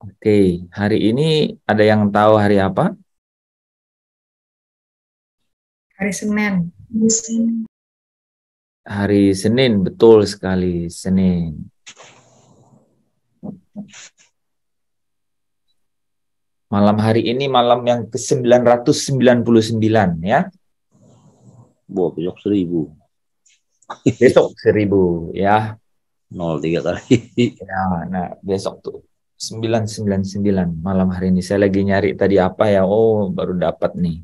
Oke, hari ini ada yang tahu hari apa? Hari Senin. Hari Senin, betul sekali, Senin. Malam hari ini malam yang ke-999 ya. Besok 1000. Besok 1000 ya. 03 kali. Ya, nah besok tuh 999 malam hari ini. Saya lagi nyari tadi apa ya. Oh, baru dapat nih.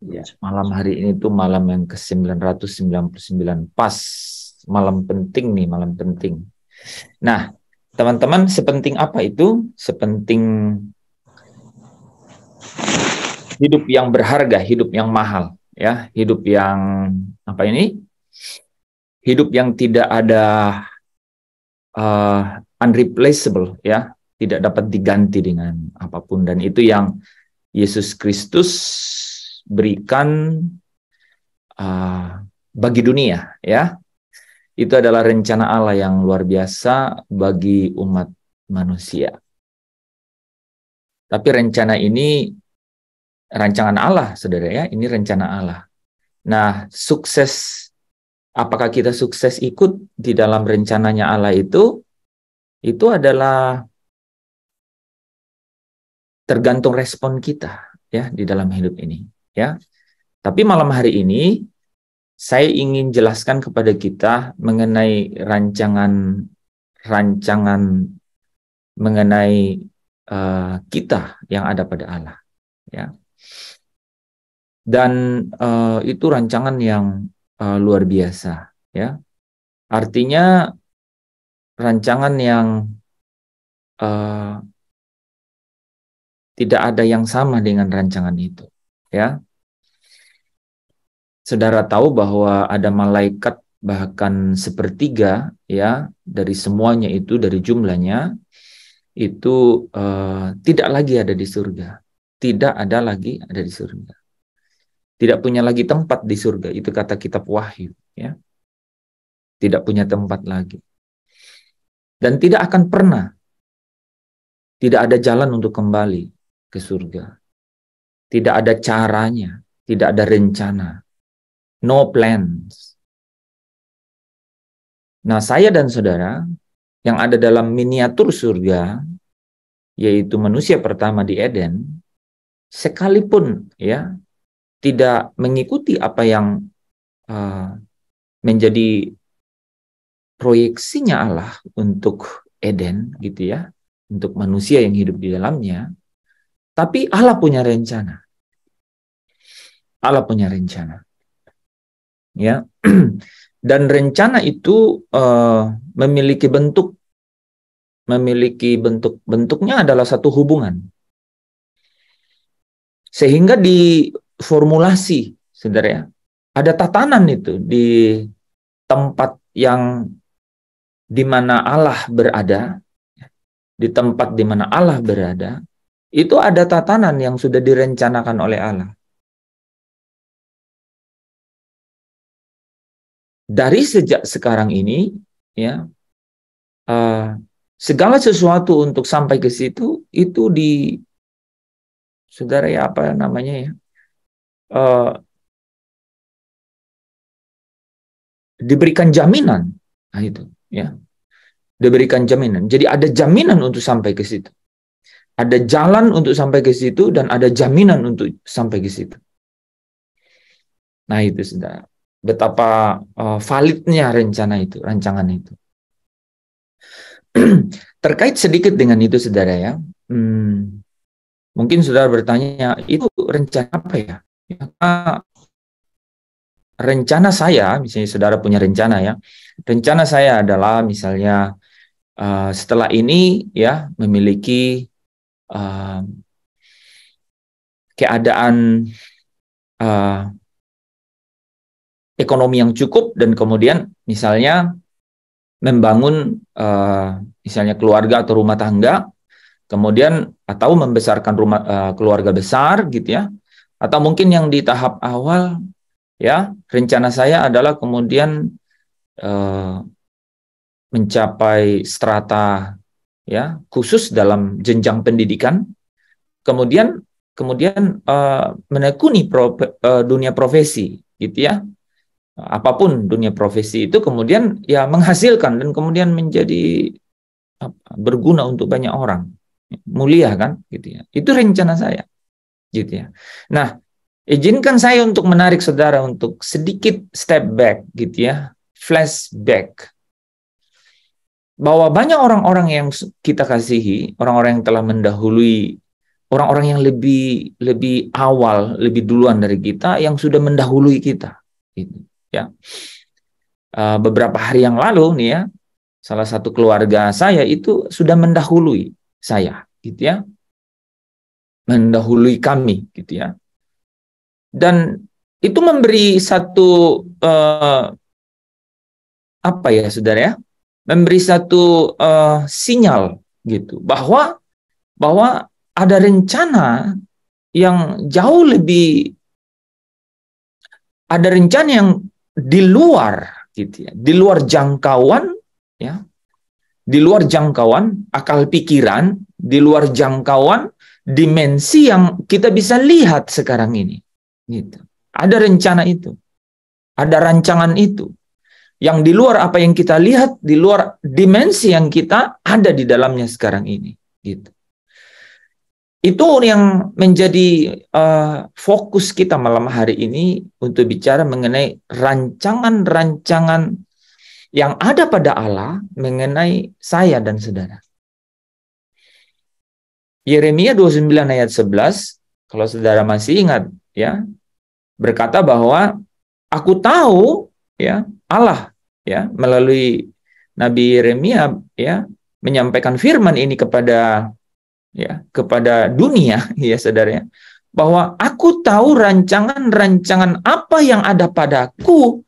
Ya, malam hari ini tuh malam yang ke-999. Pas malam penting nih, malam penting. Nah, teman-teman, sepenting apa itu? Sepenting hidup yang berharga, hidup yang mahal, ya, hidup yang apa ini? Hidup yang tidak ada unreplaceable, ya, tidak dapat diganti dengan apapun, dan itu yang Yesus Kristus berikan bagi dunia, ya. Itu adalah rencana Allah yang luar biasa bagi umat manusia. Tapi rencana ini rancangan Allah, saudara, ya. Ini rencana Allah. Nah, sukses, apakah kita sukses ikut di dalam rencananya Allah itu adalah tergantung respon kita, ya, di dalam hidup ini, ya. Tapi malam hari ini saya ingin jelaskan kepada kita mengenai rancangan mengenai kita yang ada pada Allah, ya. Dan itu rancangan yang luar biasa, ya. Artinya rancangan yang tidak ada yang sama dengan rancangan itu, ya. Saudara tahu bahwa ada malaikat bahkan sepertiga, ya, dari semuanya itu, dari jumlahnya itu tidak lagi ada di surga, tidak ada lagi ada di surga, tidak punya lagi tempat di surga. Itu kata kitab Wahyu, ya, tidak punya tempat lagi, dan tidak akan pernah, tidak ada jalan untuk kembali ke surga, tidak ada caranya, tidak ada rencana, no plans. Nah, saya dan saudara yang ada dalam miniatur surga, yaitu manusia pertama di Eden, sekalipun, ya, tidak mengikuti apa yang menjadi proyeksinya Allah untuk Eden, gitu ya, untuk manusia yang hidup di dalamnya, tapi Allah punya rencana. Allah punya rencana, ya. Dan rencana itu memiliki bentuknya adalah satu hubungan. Sehingga di formulasi, saudara, ya, ada tatanan itu di tempat yang di mana Allah berada, di tempat di mana Allah berada, itu ada tatanan yang sudah direncanakan oleh Allah. Dari sejak sekarang ini, ya, segala sesuatu untuk sampai ke situ itu saudara, ya, apa namanya, ya, diberikan jaminan. Nah, itu, ya, diberikan jaminan. Jadi ada jaminan untuk sampai ke situ. Ada jalan untuk sampai ke situ dan ada jaminan untuk sampai ke situ. Nah, itu, saudara, betapa validnya rancangan itu. Terkait sedikit dengan itu, saudara, ya. Mungkin saudara bertanya, itu rencana apa ya? Rencana saya, misalnya saudara punya rencana, ya. Rencana saya adalah misalnya setelah ini, ya, memiliki keadaan ekonomi yang cukup, dan kemudian misalnya membangun misalnya keluarga atau rumah tangga, kemudian atau membesarkan keluarga besar, gitu ya. Atau mungkin yang di tahap awal, ya, rencana saya adalah kemudian mencapai strata ya, khusus dalam jenjang pendidikan, kemudian menekuni dunia profesi, gitu ya. Apapun dunia profesi itu kemudian ya menghasilkan dan kemudian menjadi berguna untuk banyak orang, mulia kan, gitu ya. Itu rencana saya, gitu ya. Nah, izinkan saya untuk menarik saudara untuk sedikit step back, gitu ya, flashback, bahwa banyak orang-orang yang kita kasihi, orang-orang yang telah mendahului, orang-orang yang lebih awal, lebih duluan dari kita, yang sudah mendahului kita, gitu ya. Beberapa hari yang lalu nih ya, salah satu keluarga saya itu sudah mendahului saya, gitu ya, mendahului kami, gitu ya. Dan itu memberi satu apa ya, saudara ya, memberi satu sinyal gitu bahwa ada rencana yang jauh lebih, ada rencana yang di luar gitu ya, di luar jangkauan ya, di luar jangkauan akal pikiran, di luar jangkauan dimensi yang kita bisa lihat sekarang ini gitu. Ada rencana itu, ada rancangan itu yang di luar apa yang kita lihat, di luar dimensi yang kita ada di dalamnya sekarang ini gitu. Itu yang menjadi fokus kita malam hari ini untuk bicara mengenai rancangan-rancangan yang ada pada Allah mengenai saya dan saudara. Yeremia 29 ayat 11, kalau saudara masih ingat ya, berkata bahwa aku tahu ya, Allah ya melalui Nabi Yeremia ya menyampaikan firman ini kepada dunia ya saudara ya, bahwa aku tahu rancangan-rancangan apa yang ada padaku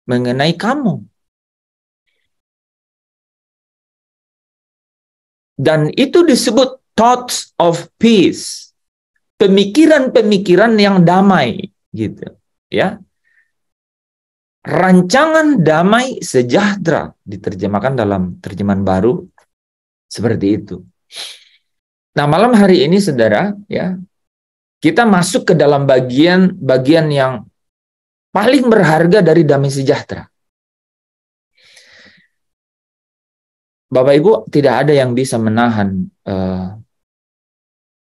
mengenai kamu. Dan itu disebut thoughts of peace. Pemikiran-pemikiran yang damai gitu ya. Rancangan damai sejahtera diterjemahkan dalam terjemahan baru seperti itu. Nah, malam hari ini saudara ya, kita masuk ke dalam bagian yang paling berharga dari damai sejahtera. Bapak Ibu, tidak ada yang bisa menahan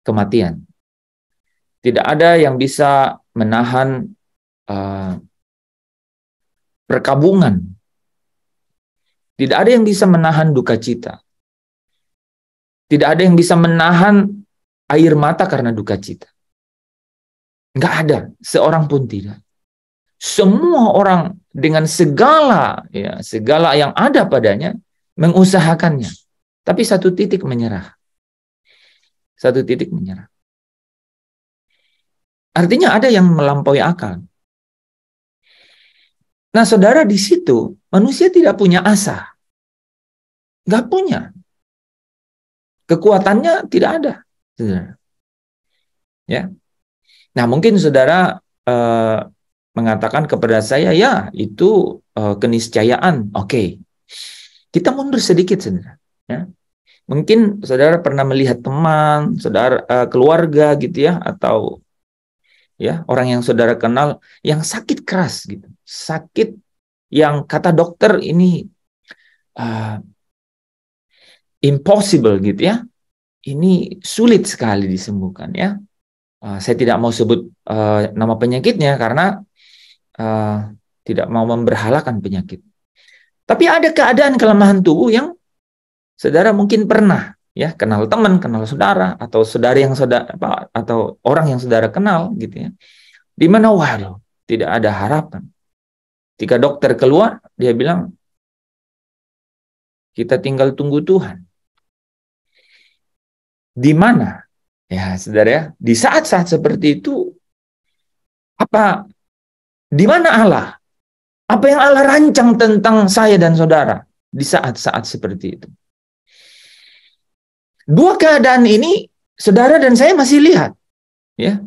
kematian. Tidak ada yang bisa menahan perkabungan. Tidak ada yang bisa menahan duka cita. Tidak ada yang bisa menahan air mata karena duka cita. Enggak ada, seorang pun tidak. Semua orang dengan segala yang ada padanya mengusahakannya. Tapi satu titik menyerah. Satu titik menyerah. Artinya ada yang melampaui akal. Nah, saudara, di situ manusia tidak punya asa. Enggak punya. Kekuatannya tidak ada, saudara. Ya. Nah, mungkin saudara mengatakan kepada saya, ya itu keniscayaan. Oke. Kita mundur sedikit, saudara. Ya. Mungkin saudara pernah melihat teman, saudara, keluarga gitu ya, atau ya orang yang saudara kenal yang sakit keras gitu, sakit yang kata dokter ini impossible gitu ya, ini sulit sekali disembuhkan ya. Saya tidak mau sebut nama penyakitnya karena tidak mau memberhalakan penyakit. Tapi ada keadaan kelemahan tubuh yang saudara mungkin pernah ya kenal teman, kenal saudara, atau saudara yang atau orang yang saudara kenal gitu ya. Di mana waduh, tidak ada harapan. Ketika dokter keluar, dia bilang kita tinggal tunggu Tuhan. Di mana? Ya, saudara ya, di saat-saat seperti itu di mana Allah? Apa yang Allah rancang tentang saya dan saudara di saat-saat seperti itu? Dua keadaan ini saudara dan saya masih lihat ya.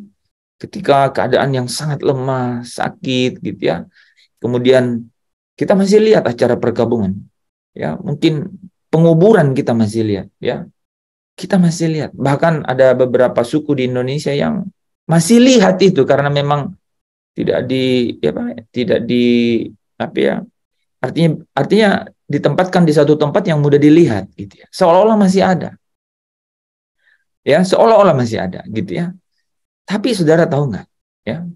Ketika keadaan yang sangat lemah, sakit gitu ya. Kemudian kita masih lihat acara perkabungan. Ya, mungkin penguburan kita masih lihat ya. Kita masih lihat. Bahkan ada beberapa suku di Indonesia yang masih lihat itu karena memang tidak artinya ditempatkan di satu tempat yang mudah dilihat gitu ya. Seolah-olah masih ada. Ya, seolah-olah masih ada gitu ya. Tapi saudara tahu nggak? Ya,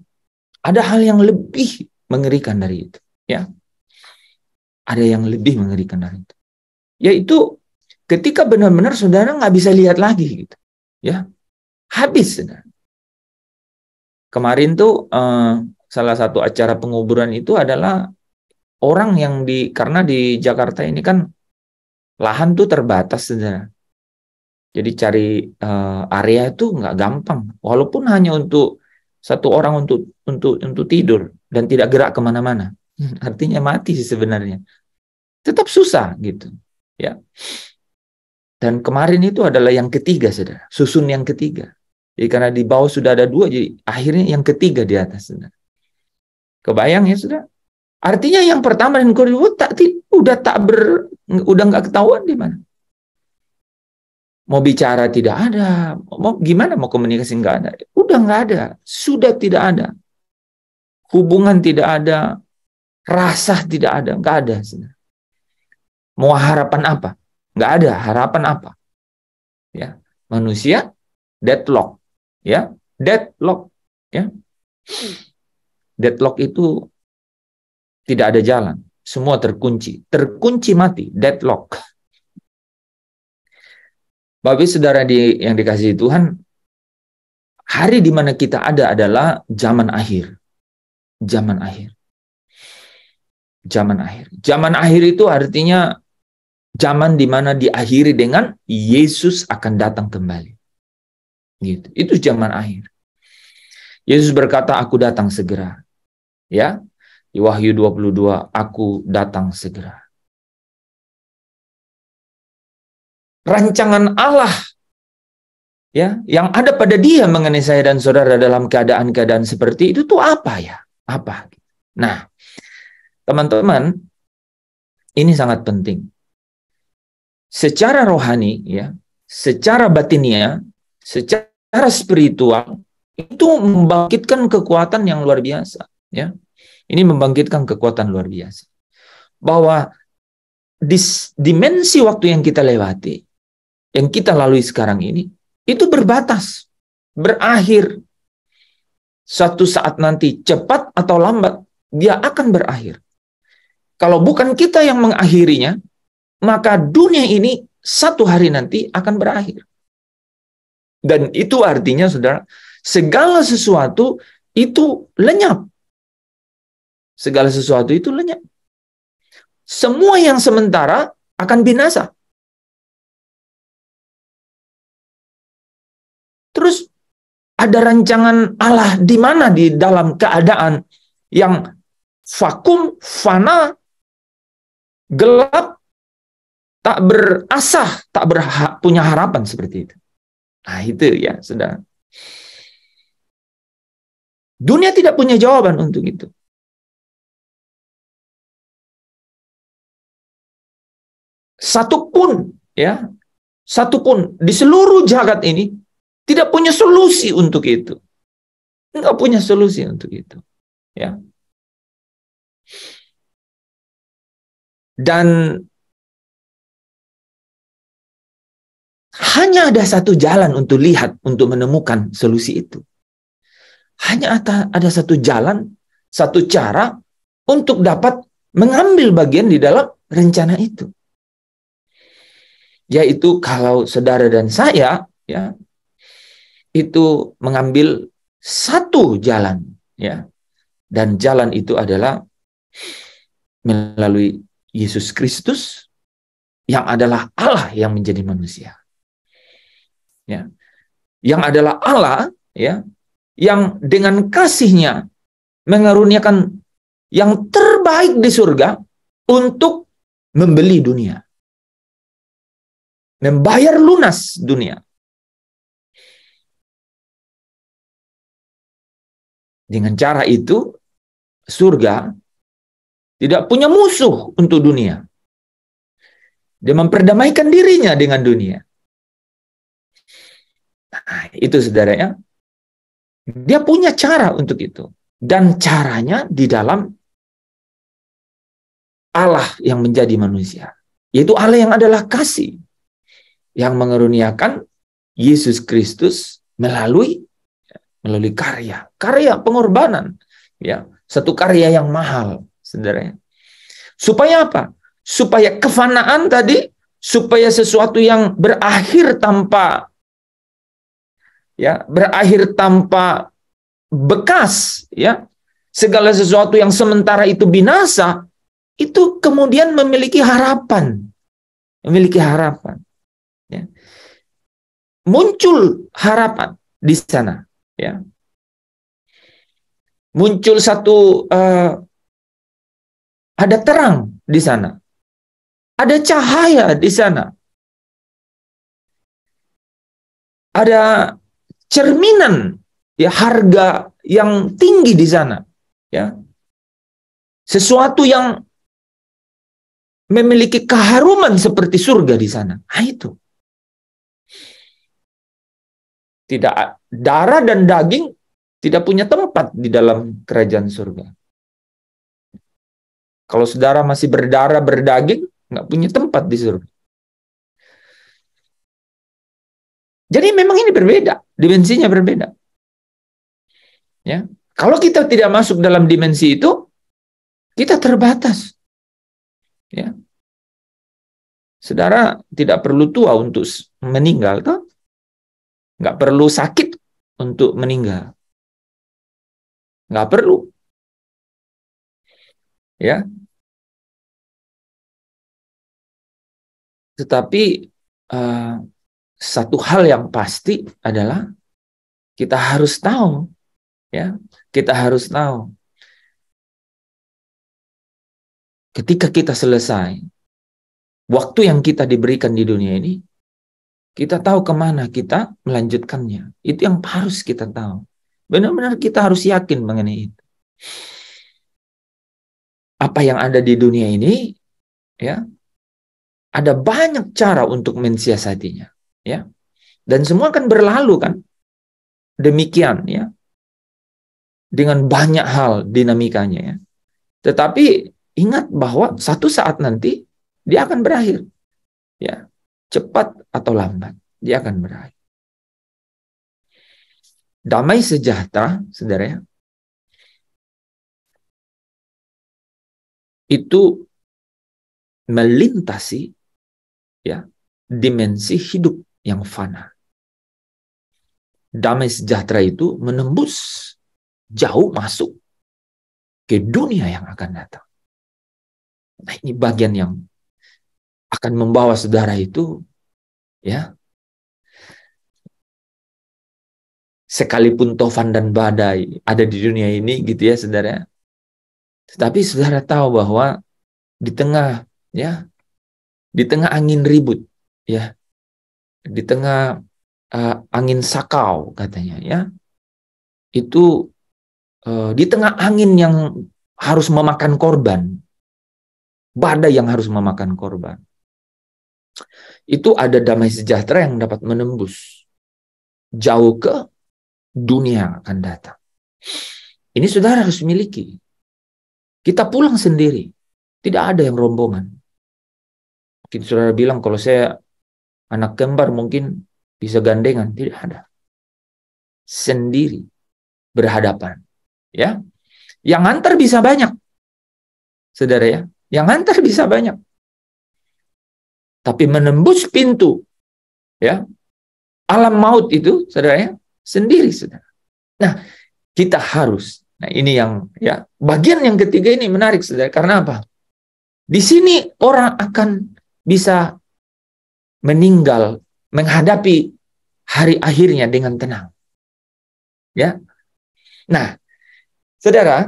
ada hal yang lebih mengerikan dari itu. Ya, ada yang lebih mengerikan dari itu. Yaitu ketika benar-benar saudara nggak bisa lihat lagi gitu. Ya, habis saudara. Kemarin tuh salah satu acara penguburan itu adalah orang yang karena di Jakarta ini kan lahan tuh terbatas saudara. Jadi cari area itu nggak gampang, walaupun hanya untuk satu orang untuk tidur dan tidak gerak kemana-mana. Artinya mati sih sebenarnya. Tetap susah gitu, ya. Dan kemarin itu adalah yang ketiga, saudara. Susun yang ketiga. Jadi karena di bawah sudah ada 2, jadi akhirnya yang ketiga di atas, saudara. Kebayang ya, saudara? Artinya yang pertama dan kedua udah nggak ketahuan di mana. Mau bicara tidak ada, mau gimana mau komunikasi nggak ada, udah nggak ada, sudah tidak ada, hubungan tidak ada, rasa tidak ada, nggak ada. Mau harapan apa? Nggak ada harapan apa? Ya, manusia deadlock, ya, deadlock, ya, deadlock itu tidak ada jalan, semua terkunci mati, deadlock. Bapak saudara yang dikasihi Tuhan, hari di mana kita ada adalah zaman akhir. Zaman akhir. Zaman akhir. Zaman akhir itu artinya zaman di mana diakhiri dengan Yesus akan datang kembali. Gitu. Itu zaman akhir. Yesus berkata, aku datang segera. Ya. Di Wahyu 22, aku datang segera. Rancangan Allah ya yang ada pada Dia mengenai saya dan saudara dalam keadaan-keadaan seperti itu tuh apa ya? Apa? Nah, teman-teman, ini sangat penting. Secara rohani ya, secara batinia, secara spiritual itu membangkitkan kekuatan yang luar biasa, ya. Ini membangkitkan kekuatan luar biasa. Bahwa di dimensi waktu yang kita lewati, yang kita lalui sekarang ini, itu berbatas, berakhir. Suatu saat nanti, cepat atau lambat, dia akan berakhir. Kalau bukan kita yang mengakhirinya, maka dunia ini satu hari nanti akan berakhir. Dan itu artinya, saudara, segala sesuatu itu lenyap. Segala sesuatu itu lenyap. Semua yang sementara akan binasa. Terus ada rancangan Allah di mana di dalam keadaan yang vakum, fana, gelap, tak berasah, tak punya harapan seperti itu. Nah itu ya, saudara. Dunia tidak punya jawaban untuk itu. Satupun di seluruh jagat ini tidak punya solusi untuk itu. Enggak punya solusi untuk itu. Ya. Dan hanya ada satu jalan untuk lihat, untuk menemukan solusi itu. Hanya ada satu jalan, satu cara untuk dapat mengambil bagian di dalam rencana itu. Yaitu kalau saudara dan saya, ya, itu mengambil satu jalan, ya, dan jalan itu adalah melalui Yesus Kristus yang adalah Allah yang menjadi manusia, ya, yang adalah Allah, ya, yang dengan kasih-Nya mengaruniakan yang terbaik di surga untuk membeli dunia, membayar lunas dunia. Dengan cara itu, surga tidak punya musuh untuk dunia. Dia memperdamaikan dirinya dengan dunia. Nah, itu saudaranya, dia punya cara untuk itu. Dan caranya di dalam Allah yang menjadi manusia. Yaitu Allah yang adalah kasih. Yang mengaruniakan Yesus Kristus melalui karya. Karya pengorbanan. Ya, satu karya yang mahal, saudaranya. Supaya apa? Supaya kefanaan tadi, supaya sesuatu yang berakhir tanpa bekas, ya, segala sesuatu yang sementara itu binasa, itu kemudian memiliki harapan, ya. Muncul harapan di sana, ya. Muncul satu ada terang di sana, ada cahaya di sana, ada cerminan, ya, harga yang tinggi di sana, ya, sesuatu yang memiliki keharuman seperti surga di sana. Nah, itu tidak, darah dan daging tidak punya tempat di dalam kerajaan surga. Kalau saudara masih berdarah berdaging, nggak punya tempat di surga. Jadi memang ini berbeda, dimensinya berbeda. Ya, kalau kita tidak masuk dalam dimensi itu, kita terbatas. Ya, saudara tidak perlu tua untuk meninggal, toh? Nggak perlu sakit untuk meninggal, nggak perlu. Ya, tetapi satu hal yang pasti adalah kita harus tahu, ya, kita harus tahu ketika kita selesai waktu yang kita diberikan di dunia ini, kita tahu kemana kita melanjutkannya. Itu yang harus kita tahu. Benar-benar kita harus yakin mengenai itu. Apa yang ada di dunia ini, ya, ada banyak cara untuk mensiasatinya, ya. Dan semua kan berlalu kan. Demikian, ya. Dengan banyak hal dinamikanya, ya. Tetapi ingat bahwa satu saat nanti dia akan berakhir. Ya. Cepat atau lambat dia akan berakhir. Damai sejahtera, saudara, ya, itu melintasi, ya, dimensi hidup yang fana. Damai sejahtera itu menembus jauh masuk ke dunia yang akan datang. Nah, ini bagian yang akan membawa saudara itu, ya, sekalipun tofan dan badai ada di dunia ini, gitu ya, saudara. Tetapi saudara tahu bahwa di tengah, ya, di tengah angin ribut, ya, di tengah angin sakau katanya, ya, itu di tengah angin yang harus memakan korban, badai yang harus memakan korban, itu ada damai sejahtera yang dapat menembus jauh ke dunia yang akan datang. Ini saudara harus miliki. Kita pulang sendiri, tidak ada yang rombongan. Mungkin saudara bilang, kalau saya anak kembar mungkin bisa gandengan, tidak ada. Sendiri, berhadapan, ya. Yang antar bisa banyak, saudara, ya. Yang antar bisa banyak. Tapi menembus pintu, ya, alam maut itu, saudara, ya, sendiri, saudara. Nah, kita harus. Nah, ini yang, ya, bagian yang ketiga ini menarik, saudara. Karena apa? Di sini orang akan bisa meninggal, menghadapi hari akhirnya dengan tenang. Ya. Nah, saudara,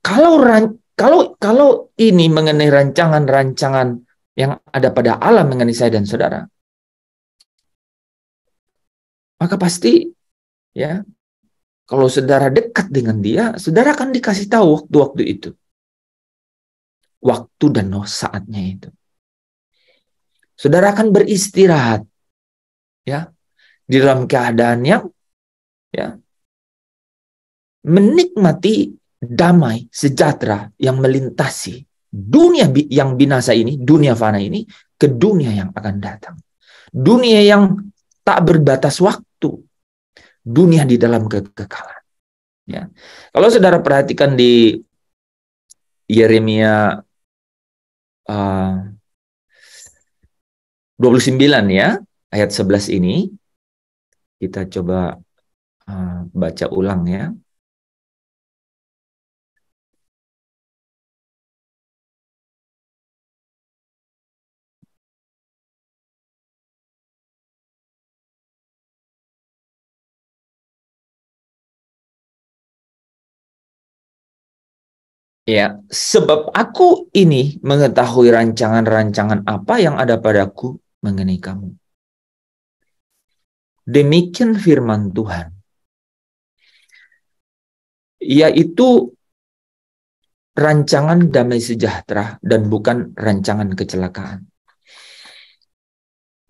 kalau ini mengenai rancangan-rancangan yang ada pada Allah mengenai saya dan saudara, maka pasti, ya, kalau saudara dekat dengan dia, saudara akan dikasih tahu waktu-waktu itu. Waktu dan saatnya itu. Saudara akan beristirahat, ya. di dalam keadaan yang ya menikmati damai sejahtera yang melintasi dunia yang binasa ini, dunia fana ini, ke dunia yang akan datang. Dunia yang tak berbatas waktu. Dunia di dalam kekekalan. Ya. Kalau saudara perhatikan di Yeremia 29 ya, ayat 11 ini, kita coba baca ulang ya. Ya, sebab aku ini mengetahui rancangan-rancangan apa yang ada padaku mengenai kamu. Demikian firman Tuhan. Yaitu rancangan damai sejahtera dan bukan rancangan kecelakaan.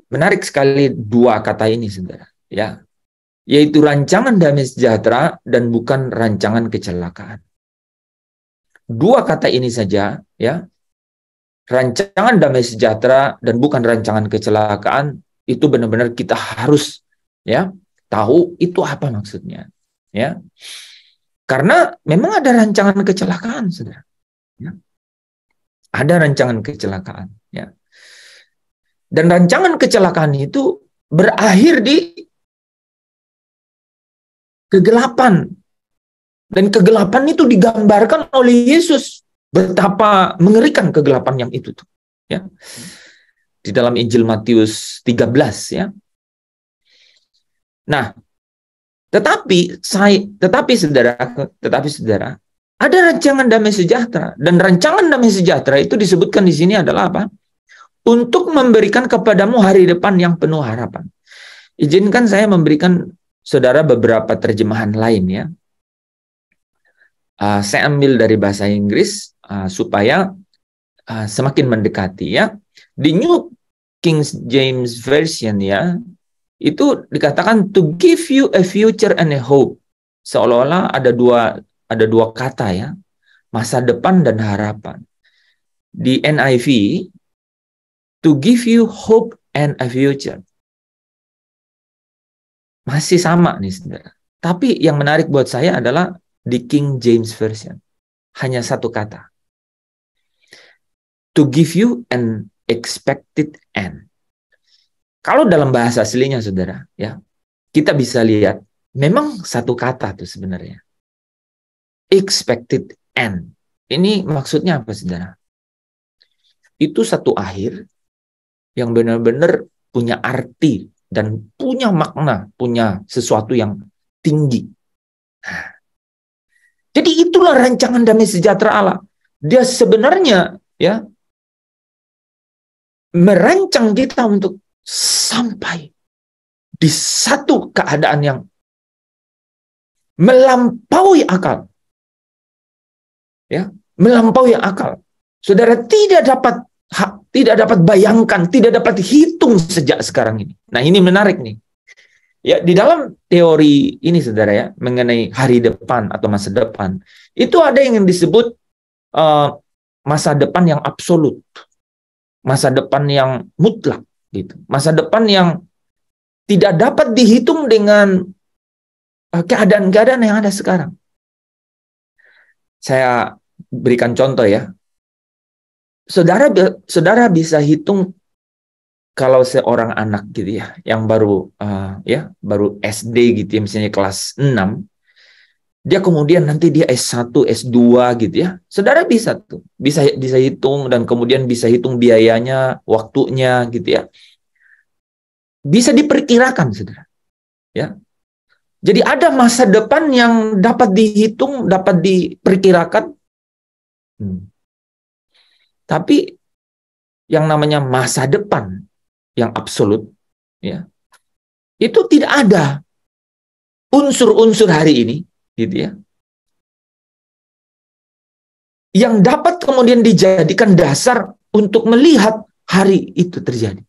Menarik sekali dua kata ini, saudara. Ya, yaitu rancangan damai sejahtera dan bukan rancangan kecelakaan. Dua kata ini saja, ya, rancangan damai sejahtera dan bukan rancangan kecelakaan, itu benar-benar kita harus ya tahu itu apa maksudnya, ya. Karena memang ada rancangan kecelakaan, saudara. Ya. Ada rancangan kecelakaan, ya. Dan rancangan kecelakaan itu berakhir di kegelapan. Dan kegelapan itu digambarkan oleh Yesus. Betapa mengerikan kegelapan yang itu tuh, ya. Di dalam Injil Matius 13 ya. Nah, tetapi saudara, ada rancangan damai sejahtera, dan rancangan damai sejahtera itu disebutkan di sini adalah apa? Untuk memberikan kepadamu hari depan yang penuh harapan. Izinkan saya memberikan saudara beberapa terjemahan lain ya. Saya ambil dari bahasa Inggris supaya semakin mendekati ya. Di New King James Version ya, itu dikatakan to give you a future and a hope. Seolah-olah ada dua kata ya, masa depan dan harapan. Di NIV, to give you hope and a future. Masih sama nih, saudara. Tapi yang menarik buat saya adalah di King James Version. Hanya satu kata. To give you an expected end. Kalau dalam bahasa aslinya, saudara, ya, kita bisa lihat, memang satu kata tuh sebenarnya. Expected end. Ini maksudnya apa, saudara? Itu satu akhir yang benar-benar punya arti dan punya makna, punya sesuatu yang tinggi. Nah, jadi itulah rancangan damai sejahtera Allah. Dia sebenarnya ya merancang kita untuk sampai di satu keadaan yang melampaui akal. Ya, melampaui akal. Saudara tidak dapat bayangkan, tidak dapat hitung sejak sekarang ini. Nah, ini menarik nih. Ya, di dalam teori ini, saudara ya, mengenai hari depan atau masa depan, itu ada yang disebut masa depan yang absolut, masa depan yang mutlak, gitu. Masa depan yang tidak dapat dihitung dengan keadaan-keadaan yang ada sekarang. Saya berikan contoh ya. Saudara bisa hitung kalau seorang anak gitu ya, yang baru baru SD gitu ya, misalnya kelas 6, dia kemudian nanti dia S1, S2 gitu ya. Saudara bisa tuh, bisa hitung, dan kemudian bisa hitung biayanya, waktunya gitu ya. Bisa diperkirakan, saudara. Ya. Jadi ada masa depan yang dapat dihitung, dapat diperkirakan. Tapi yang namanya masa depan yang absolut, ya, itu tidak ada unsur-unsur hari ini, gitu ya, yang dapat kemudian dijadikan dasar untuk melihat hari itu terjadi.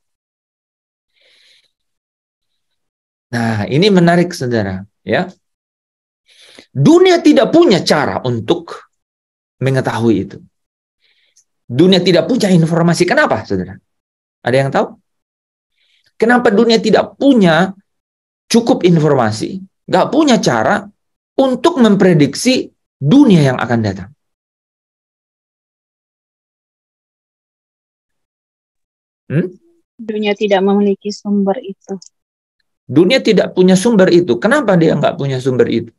Nah, ini menarik, saudara. Ya, dunia tidak punya cara untuk mengetahui itu. Dunia tidak punya informasi. Kenapa, saudara? Ada yang tahu? Kenapa dunia tidak punya cukup informasi, nggak punya cara untuk memprediksi dunia yang akan datang? Dunia tidak memiliki sumber itu. Dunia tidak punya sumber itu. Kenapa dia nggak punya sumber itu?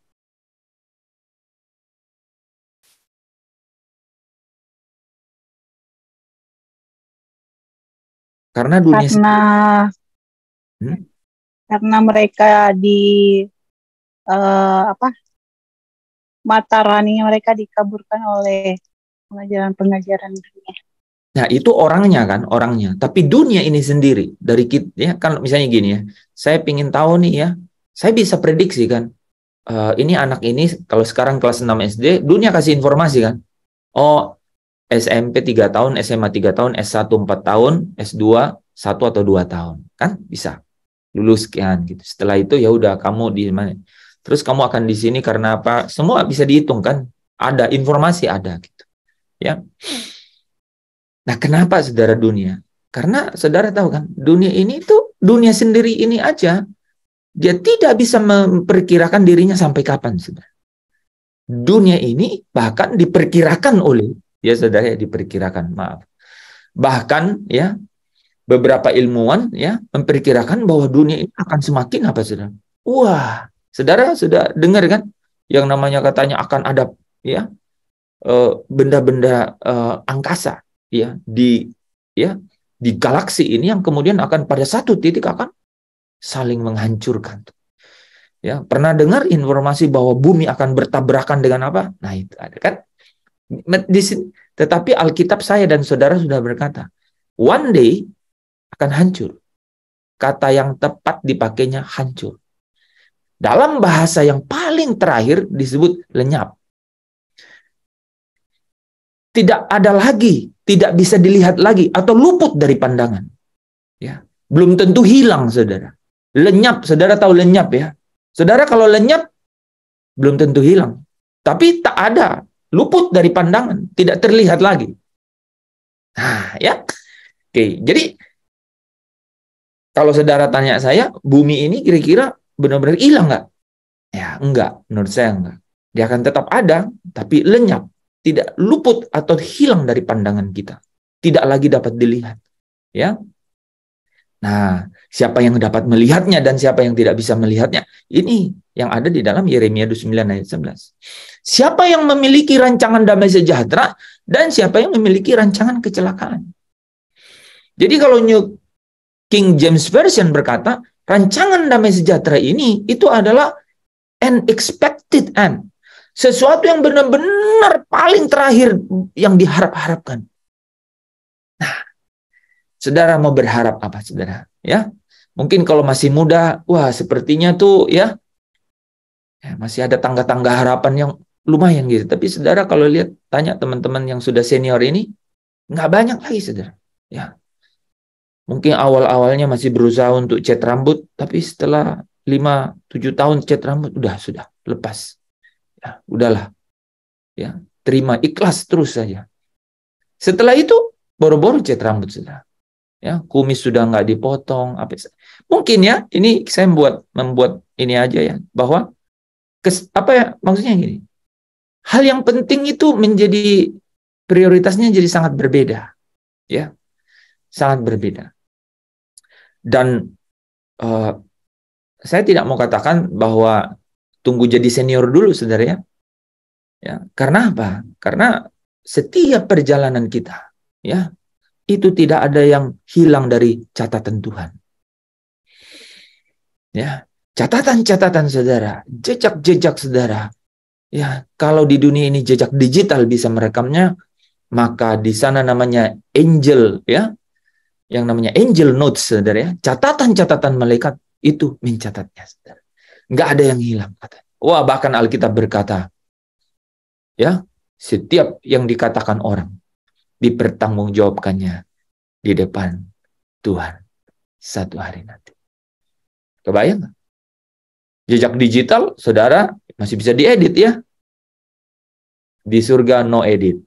Karena dunia karena mereka di mata rohani mereka dikaburkan oleh pengajaran-pengajaran dunia. Nah, itu orangnya kan, orangnya. Tapi dunia ini sendiri dari kita, ya kan, misalnya gini ya. Saya ingin tahu nih ya, saya bisa prediksi kan. Ini anak ini kalau sekarang kelas 6 SD, dunia kasih informasi kan. Oh, SMP 3 tahun, SMA 3 tahun, S1 4 tahun, S2 1 atau 2 tahun. Kan bisa. Lulus sekian gitu. Setelah itu ya udah kamu di mana? Terus kamu akan di sini karena apa? Semua bisa dihitung kan? Ada informasi ada gitu. Ya. Nah, kenapa saudara dunia? Karena saudara tahu kan, dunia ini tuh dunia sendiri ini aja dia tidak bisa memperkirakan dirinya sampai kapan, saudara. Dunia ini bahkan diperkirakan oleh ya saudara, ya diperkirakan, maaf. Bahkan ya beberapa ilmuwan ya memperkirakan bahwa dunia ini akan semakin apa, saudara? Wah, saudara sudah dengar kan yang namanya katanya akan ada ya benda-benda angkasa ya di galaksi ini yang kemudian akan pada satu titik akan saling menghancurkan. Ya, pernah dengar informasi bahwa bumi akan bertabrakan dengan apa? Nah, itu ada kan? Tetapi Alkitab saya dan saudara sudah berkata, one day akan hancur. Kata yang tepat dipakainya hancur. Dalam bahasa yang paling terakhir disebut lenyap. Tidak ada lagi, tidak bisa dilihat lagi, atau luput dari pandangan. Ya, belum tentu hilang, saudara. Lenyap, saudara tahu lenyap ya. Saudara kalau lenyap, belum tentu hilang. Tapi tak ada, luput dari pandangan, tidak terlihat lagi. Nah, ya. Oke, jadi kalau saudara tanya saya, bumi ini kira-kira benar-benar hilang nggak? Ya, enggak. Menurut saya enggak. Dia akan tetap ada, tapi lenyap. Tidak luput atau hilang dari pandangan kita. Tidak lagi dapat dilihat. Ya. Nah, siapa yang dapat melihatnya dan siapa yang tidak bisa melihatnya? Ini yang ada di dalam Yeremia 29 ayat 11. Siapa yang memiliki rancangan damai sejahtera dan siapa yang memiliki rancangan kecelakaan? Jadi kalau New King James Version berkata, rancangan damai sejahtera ini itu adalah an expected end. Sesuatu yang benar-benar paling terakhir yang diharap-harapkan. Nah, saudara mau berharap apa, saudara? Ya, mungkin kalau masih muda, wah sepertinya tuh ya masih ada tangga-tangga harapan yang lumayan gitu. Tapi saudara kalau lihat, tanya teman-teman yang sudah senior ini, nggak banyak lagi, saudara. Ya, mungkin awal-awalnya masih berusaha untuk cat rambut, tapi setelah 5-7 tahun cat rambut, sudah lepas. Ya, udahlah. Ya, terima, ikhlas terus saja. Setelah itu, boro-boro cat rambut, saudara. Ya, kumis sudah nggak dipotong. Mungkin ya, ini saya membuat ini aja ya, bahwa maksudnya gini, hal yang penting itu menjadi prioritasnya jadi sangat berbeda, ya, sangat berbeda. Dan saya tidak mau katakan bahwa tunggu jadi senior dulu, saudara ya. Karena apa? Karena setiap perjalanan kita, ya, itu tidak ada yang hilang dari catatan Tuhan. Ya, catatan-catatan saudara, jejak-jejak saudara. Ya, kalau di dunia ini jejak digital bisa merekamnya, maka di sana namanya angel, ya, yang namanya angel notes, saudara ya. Catatan-catatan malaikat itu mencatatnya, saudara. Nggak ada yang hilang, kata. Wah, bahkan Alkitab berkata, ya, setiap yang dikatakan orang dipertanggungjawabkannya di depan Tuhan satu hari nanti. Kebayang nggak? Jejak digital, saudara, masih bisa diedit ya. Di surga no edit.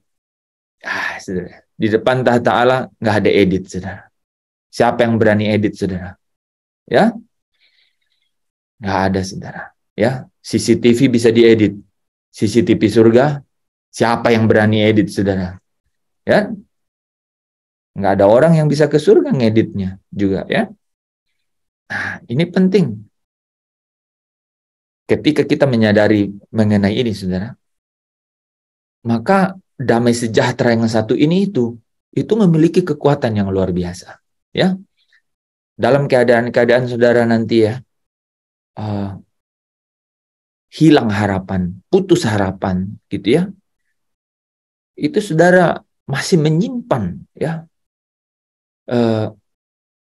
Saudara. Di depan tahta Allah nggak ada edit, saudara. Siapa yang berani edit, saudara? Ya, nggak ada, saudara. Ya, CCTV bisa diedit. CCTV surga, siapa yang berani edit, saudara? Ya, nggak ada orang yang bisa ke surga ngeditnya juga, ya. Nah, ini penting. Ketika kita menyadari mengenai ini, saudara, maka damai sejahtera yang satu ini itu memiliki kekuatan yang luar biasa, ya. Dalam keadaan-keadaan saudara nanti ya hilang harapan, putus harapan, gitu ya, itu saudara masih menyimpan ya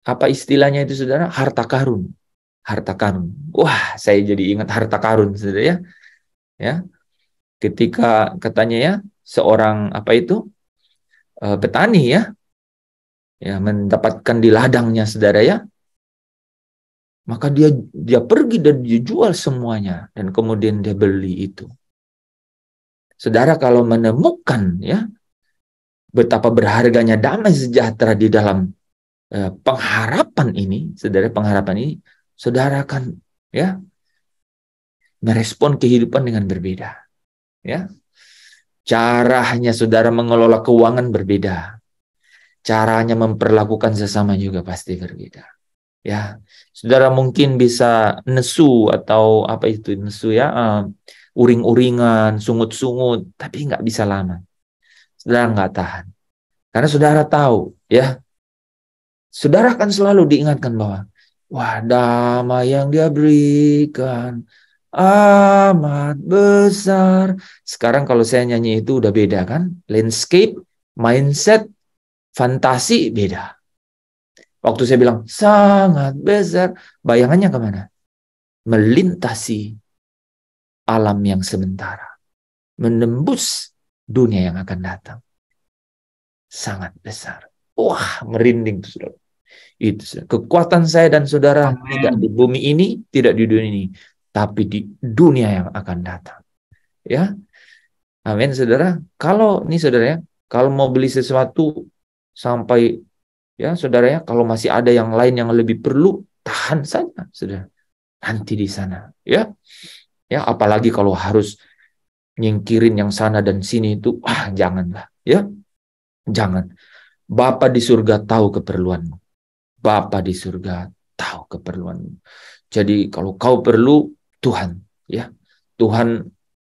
apa istilahnya itu, saudara, harta karun. Harta karun. Wah, saya jadi ingat harta karun, saudara ya. Ya, ketika katanya ya seorang apa itu petani ya mendapatkan di ladangnya, saudara ya, maka dia pergi dan dia jual semuanya dan kemudian dia beli itu. Saudara, kalau menemukan ya betapa berharganya damai sejahtera di dalam pengharapan ini, saudara, pengharapan ini, saudara akan ya merespon kehidupan dengan berbeda. Ya, caranya saudara mengelola keuangan berbeda, caranya memperlakukan sesama juga pasti berbeda. Ya, saudara mungkin bisa nesu atau apa itu nesu ya, uring-uringan, sungut-sungut, tapi nggak bisa lama. Saudara nggak tahan, karena saudara tahu ya, saudara akan selalu diingatkan bahwa wah, damai yang dia berikan amat besar. Sekarang kalau saya nyanyi itu udah beda kan? Landscape, mindset, fantasi beda. Waktu saya bilang sangat besar, bayangannya kemana? Melintasi alam yang sementara. Menembus dunia yang akan datang. Sangat besar. Wah, merinding tuh, saudara. Itu kekuatan saya dan saudara. Amen. Tidak di bumi ini, tidak di dunia ini, tapi di dunia yang akan datang. Ya, amin, saudara. Kalau nih saudara ya, kalau mau beli sesuatu sampai ya saudara ya, kalau masih ada yang lain yang lebih perlu, tahan saja, saudara. Nanti di sana, ya, ya. Apalagi kalau harus nyingkirin yang sana dan sini itu, janganlah, ya, jangan. Bapa di surga tahu keperluanmu. Bapa di surga tahu keperluanmu. Jadi kalau kau perlu, Tuhan, ya, Tuhan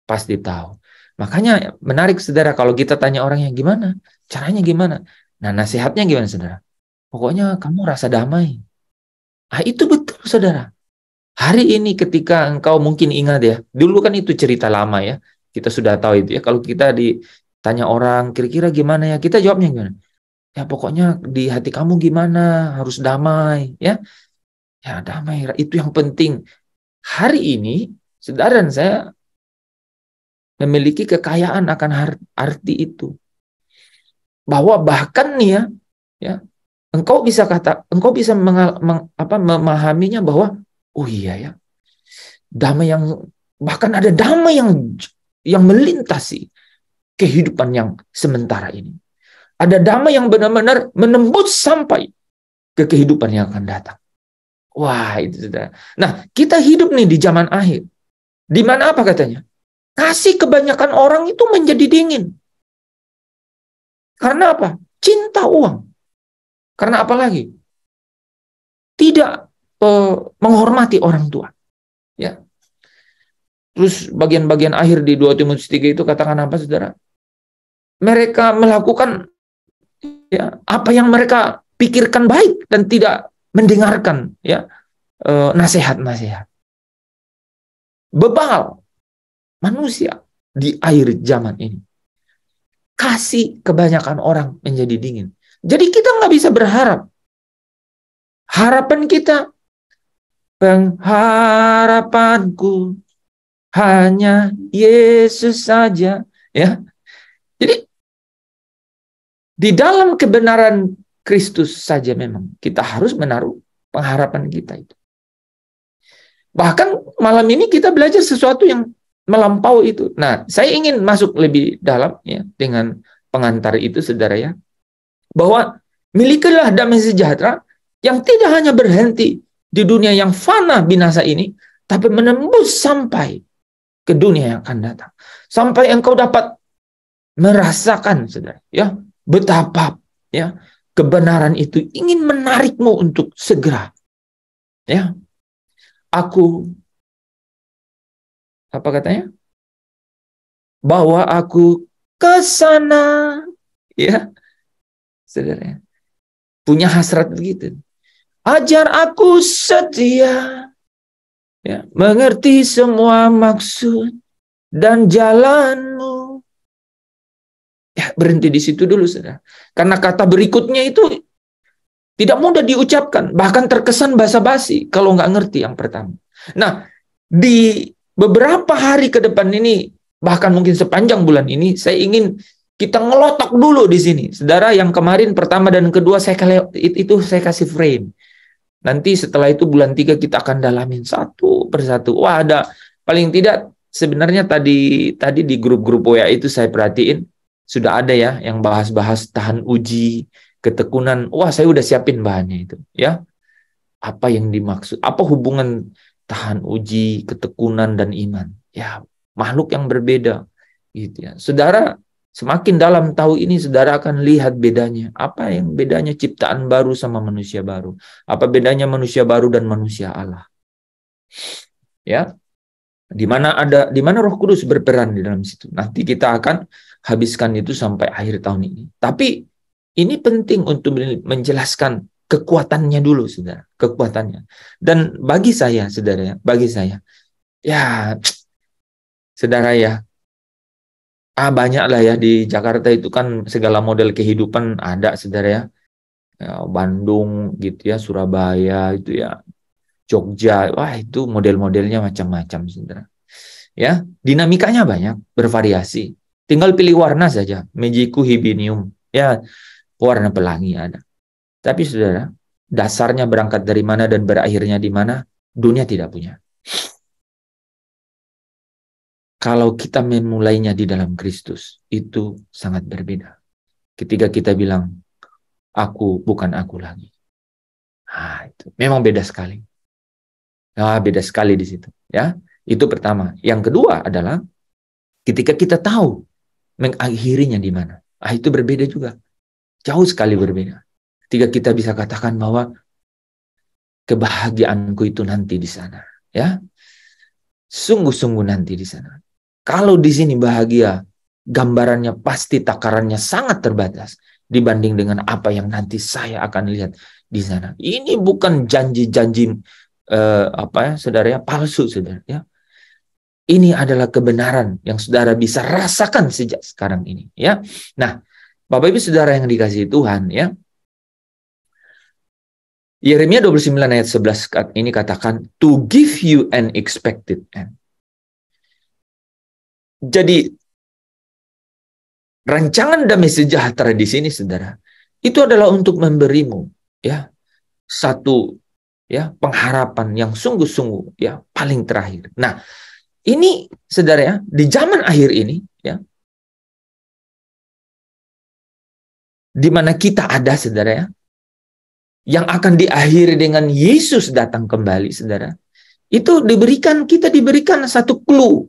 pasti tahu. Makanya menarik, saudara, kalau kita tanya orang yang gimana, caranya gimana? Nah, nasihatnya gimana, saudara? Pokoknya kamu rasa damai. Itu betul, saudara. Hari ini ketika engkau mungkin ingat ya, dulu kan itu cerita lama ya, kita sudah tahu itu ya. Kalau kita ditanya orang, kira-kira gimana ya, kita jawabnya gimana? Ya pokoknya di hati kamu gimana, harus damai, ya. Ya damai, itu yang penting. Hari ini, saudara dan saya memiliki kekayaan akan arti itu. Bahwa bahkan nih ya, engkau bisa memahaminya bahwa oh iya ya, damai yang bahkan ada damai yang melintasi kehidupan yang sementara ini. Ada damai yang benar-benar menembus sampai ke kehidupan yang akan datang. Wah, itu sudah. Nah, kita hidup nih di zaman akhir. Di mana apa katanya? Kasih kebanyakan orang itu menjadi dingin. Karena apa? Cinta uang. Karena apa lagi? Tidak menghormati orang tua. Ya. Terus bagian-bagian akhir di 2 Timotius 3 itu katakan apa, saudara? Mereka melakukan ya, apa yang mereka pikirkan baik dan tidak mendengarkan ya nasihat-nasihat. Bebal manusia di akhir zaman ini. Kasih kebanyakan orang menjadi dingin. Jadi kita nggak bisa berharap. Harapan kita, pengharapanku hanya Yesus saja. Ya, jadi di dalam kebenaran Kristus saja memang kita harus menaruh pengharapan kita itu. Bahkan malam ini kita belajar sesuatu yang melampaui itu. Nah, saya ingin masuk lebih dalam ya dengan pengantar itu, saudara ya, bahwa milikilah damai sejahtera yang tidak hanya berhenti di dunia yang fana binasa ini, tapi menembus sampai ke dunia yang akan datang. Sampai engkau dapat merasakan, saudara, ya, betapa ya kebenaran itu ingin menarikmu untuk segera, ya. Aku, apa katanya? Bawa aku ke sana, ya, saudara. Punya hasrat begitu. Ajar aku setia, ya, mengerti semua maksud dan jalanmu. Ya, berhenti di situ dulu, saudara. Karena kata berikutnya itu tidak mudah diucapkan, bahkan terkesan basa-basi kalau nggak ngerti yang pertama. Nah, di beberapa hari ke depan ini, bahkan mungkin sepanjang bulan ini, saya ingin kita ngelotok dulu di sini. Saudara, yang kemarin pertama dan kedua saya kasih frame. Nanti setelah itu bulan 3 kita akan dalamin satu persatu. Wah, ada paling tidak sebenarnya tadi di grup-grup WA itu saya perhatiin sudah ada ya yang bahas-bahas tahan uji, ketekunan. Wah, saya udah siapin bahannya itu, ya. Apa yang dimaksud? Apa hubungan tahan uji, ketekunan dan iman? Ya, makhluk yang berbeda, gitu ya. Saudara, semakin dalam tahu ini, saudara akan lihat bedanya. Apa yang bedanya ciptaan baru sama manusia baru? Apa bedanya manusia baru dan manusia Allah? Ya. Di mana Roh Kudus berperan di dalam situ. Nanti kita akan habiskan itu sampai akhir tahun ini. Tapi ini penting untuk menjelaskan kekuatannya dulu, saudara. Kekuatannya. Dan bagi saya, saudara, ya, saudara ya, banyak lah ya di Jakarta itu kan segala model kehidupan ada, saudara ya. Bandung gitu ya, Surabaya itu ya, Jogja, wah itu model-modelnya macam-macam, saudara. Ya, dinamikanya banyak, bervariasi. Tinggal pilih warna saja, Mejiku Hibinium, ya, warna pelangi ada. Tapi saudara, dasarnya berangkat dari mana dan berakhirnya di mana, dunia tidak punya. Kalau kita memulainya di dalam Kristus, itu sangat berbeda. Ketika kita bilang, aku bukan aku lagi. Nah, itu memang beda sekali. Nah, beda sekali di situ. Ya, itu pertama. Yang kedua adalah ketika kita tahu mengakhirinya di mana. Itu berbeda juga. Jauh sekali berbeda. Ketika kita bisa katakan bahwa kebahagiaanku itu nanti di sana, ya. Sungguh-sungguh nanti di sana. Kalau di sini bahagia, gambarannya pasti takarannya sangat terbatas dibanding dengan apa yang nanti saya akan lihat di sana. Ini bukan janji-janji saudara ya, palsu, saudara ya. Ini adalah kebenaran yang saudara bisa rasakan sejak sekarang ini, ya. Nah, Bapak Ibu saudara yang dikasihi Tuhan, ya. Yeremia 29 ayat 11 ini katakan, to give you an expected end. Jadi, rancangan damai sejahtera di sini, saudara, itu adalah untuk memberimu, ya, satu, ya, pengharapan yang sungguh-sungguh, ya, paling terakhir. Nah, ini, saudara ya, di zaman akhir ini, ya, di mana kita ada, saudara ya, yang akan diakhiri dengan Yesus datang kembali, saudara, itu kita diberikan satu clue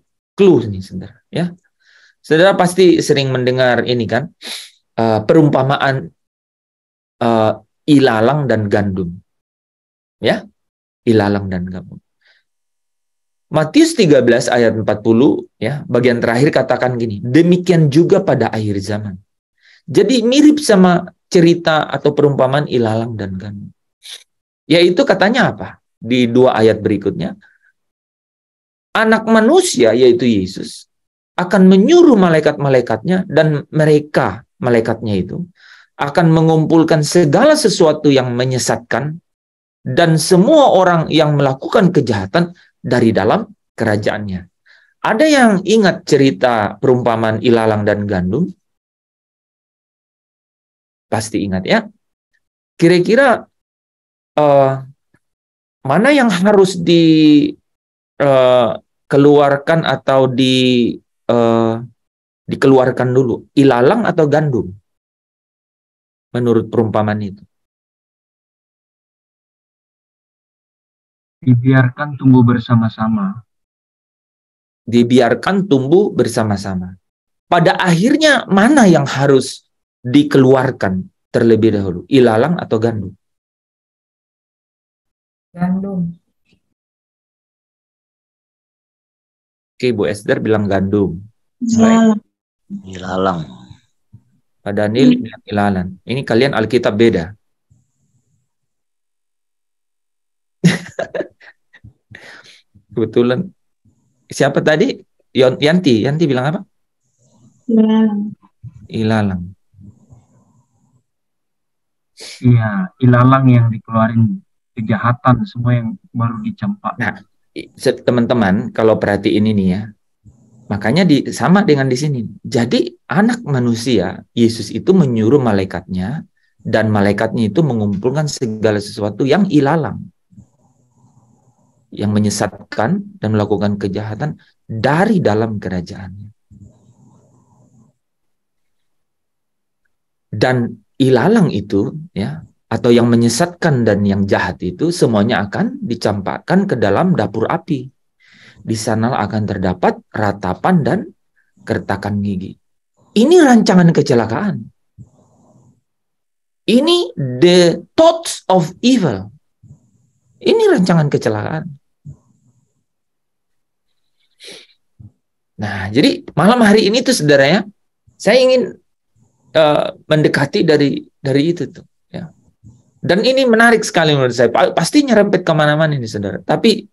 ini, saudara, ya. Saudara pasti sering mendengar ini kan, perumpamaan ilalang dan gandum, ya, ilalang dan gandum. Matius 13 ayat 40, ya, bagian terakhir katakan gini, demikian juga pada akhir zaman. Jadi mirip sama cerita atau perumpamaan ilalang dan gandum. Yaitu katanya apa? Di 2 ayat berikutnya, anak manusia yaitu Yesus akan menyuruh malaikat-malaikatnya dan mereka, malaikatnya itu, akan mengumpulkan segala sesuatu yang menyesatkan dan semua orang yang melakukan kejahatan dari dalam kerajaannya. Ada yang ingat cerita perumpamaan ilalang dan gandum? Pasti ingat ya. Kira-kira mana yang harus keluarkan atau dikeluarkan dulu? Ilalang atau gandum? Menurut perumpamaan itu. Dibiarkan tumbuh bersama-sama. Dibiarkan tumbuh bersama-sama. Pada akhirnya mana yang harus dikeluarkan terlebih dahulu? Ilalang atau gandum? Gandum. Oke, Bu Esther bilang gandum. Ilalang. Ilalang. Pak Daniel bilang ilalang. Ini kalian Alkitab beda. Kebetulan. Siapa tadi? Yanti bilang apa? Ilalang. Ilalang. Iya, ilalang yang dikeluarin kejahatan, semua yang baru dicempak. Nah, teman-teman, kalau perhatiin ini ya, makanya sama dengan di sini. Jadi anak manusia, Yesus itu menyuruh malaikatnya, dan malaikatnya itu mengumpulkan segala sesuatu yang ilalang, yang menyesatkan dan melakukan kejahatan dari dalam kerajaannya. Dan ilalang itu, ya, atau yang menyesatkan dan yang jahat itu semuanya akan dicampakkan ke dalam dapur api. Di sana akan terdapat ratapan dan kertakan gigi. Ini rancangan kecelakaan. Ini the thoughts of evil. Ini rancangan kecelakaan. Nah, jadi malam hari ini tuh saudaranya, saya ingin mendekati dari itu tuh, ya. Dan ini menarik sekali menurut saya. Pasti nyerempet kemana-mana ini, saudara. Tapi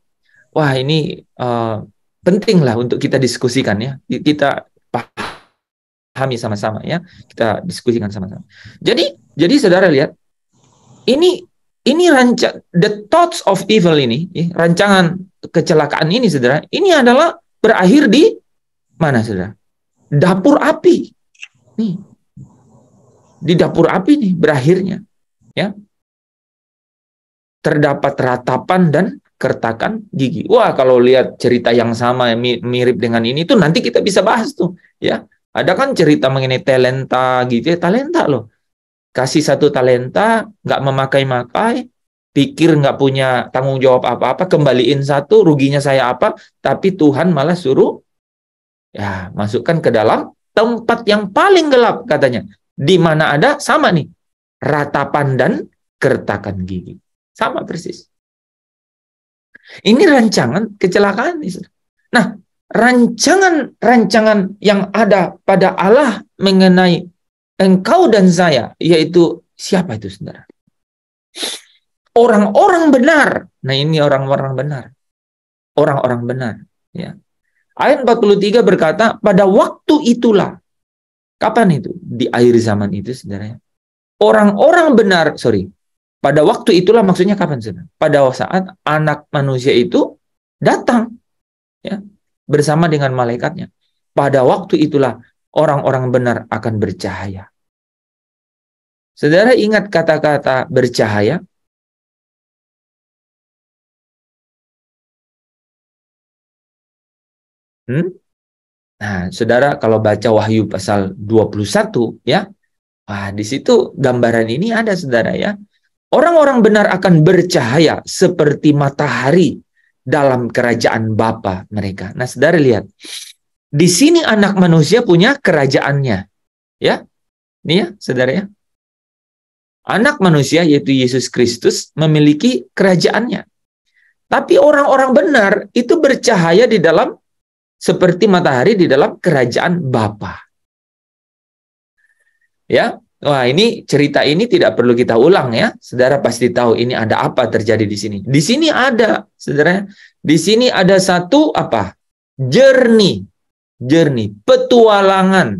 wah, ini penting lah untuk kita diskusikan, ya. Kita pahami sama-sama, ya. Kita diskusikan sama-sama. Jadi saudara lihat, ini the thoughts of evil ini, ya, rancangan kecelakaan ini, saudara. Ini adalah berakhir di mana, saudara? Dapur api. Nih. Di dapur api nih berakhirnya, ya. Terdapat ratapan dan kertakan gigi. Wah, kalau lihat cerita yang sama mirip dengan ini tuh nanti kita bisa bahas tuh, ya. Ada kan cerita mengenai talenta gitu, ya. Talenta loh. Kasih 1 talenta, nggak memakai-makai, pikir nggak punya tanggung jawab apa-apa, kembaliin 1, ruginya saya apa, tapi Tuhan malah suruh ya masukkan ke dalam tempat yang paling gelap katanya. Di mana ada sama nih ratapan dan kertakan gigi, sama persis. Ini rancangan kecelakaan. Nah, rancangan yang ada pada Allah mengenai engkau dan saya, yaitu siapa itu, saudara? Orang-orang benar. Nah, ini orang-orang benar. Orang-orang benar, ya. Ayat 43 berkata, pada waktu itulah. Kapan itu? Di akhir zaman itu, saudara. Orang-orang benar, pada waktu itulah maksudnya kapan, saudara? Pada saat anak manusia itu datang, ya, bersama dengan malaikatnya. Pada waktu itulah orang-orang benar akan bercahaya. Saudara ingat kata-kata bercahaya? Nah, saudara kalau baca Wahyu pasal 21, ya, di situ gambaran ini ada, saudara, ya. Orang-orang benar akan bercahaya seperti matahari dalam kerajaan Bapa mereka. Nah, saudara lihat, di sini anak manusia punya kerajaannya, ya. Ini ya, saudara, ya. Anak manusia yaitu Yesus Kristus memiliki kerajaannya. Tapi orang-orang benar itu bercahaya di dalam seperti matahari di dalam kerajaan Bapa. Ya, wah, ini cerita ini tidak perlu kita ulang, ya. Saudara pasti tahu ini ada apa terjadi di sini. Di sini ada, saudara. Di sini ada satu apa? Journey, petualangan.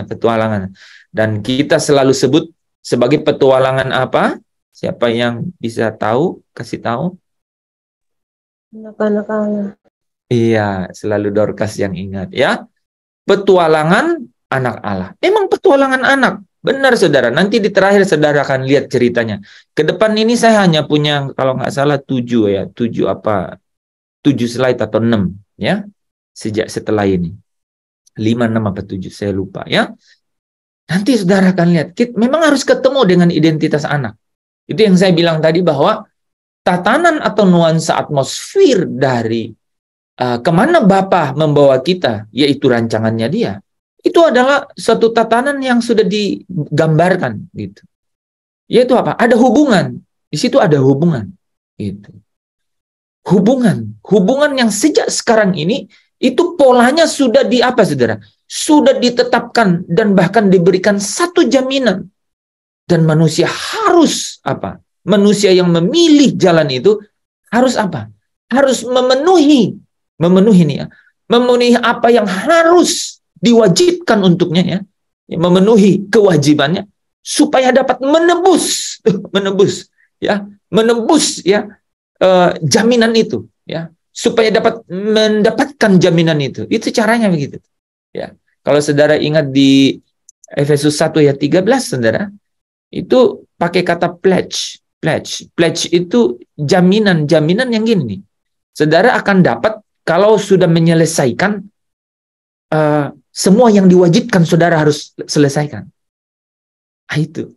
Petualangan. Dan kita selalu sebut sebagai petualangan apa? Siapa yang bisa tahu? Kasih tahu. Anak-anak Allah. Iya, selalu Dorcas yang ingat, ya. Petualangan anak Allah. Emang petualangan anak. Benar, saudara. Nanti di terakhir saudara akan lihat ceritanya. Ke depan ini saya hanya punya, kalau nggak salah 7, ya. 7 apa? 7 slide atau 6 ya. Sejak setelah ini. 5, 6 apa 7 saya lupa ya. Nanti saudara akan lihat, memang harus ketemu dengan identitas anak. Itu yang saya bilang tadi bahwa tatanan atau nuansa atmosfer dari kemana Bapa membawa kita, yaitu rancangannya Dia, itu adalah suatu tatanan yang sudah digambarkan gitu. Yaitu apa? Ada hubungan. Di situ ada hubungan. Gitu. Hubungan yang sejak sekarang ini itu polanya sudah saudara? Sudah ditetapkan dan bahkan diberikan satu jaminan. Dan manusia harus apa? Manusia yang memilih jalan itu harus apa? Harus memenuhi nih ya. Memenuhi apa yang harus diwajibkan untuknya ya. Memenuhi kewajibannya supaya dapat menebus jaminan itu ya. Supaya dapat mendapatkan jaminan itu. Itu caranya begitu. Ya. Kalau saudara ingat di Efesus 1 ayat 13 saudara, itu pakai kata pledge. Pledge itu jaminan yang gini. Saudara akan dapat kalau sudah menyelesaikan semua yang diwajibkan saudara harus selesaikan. Nah, itu.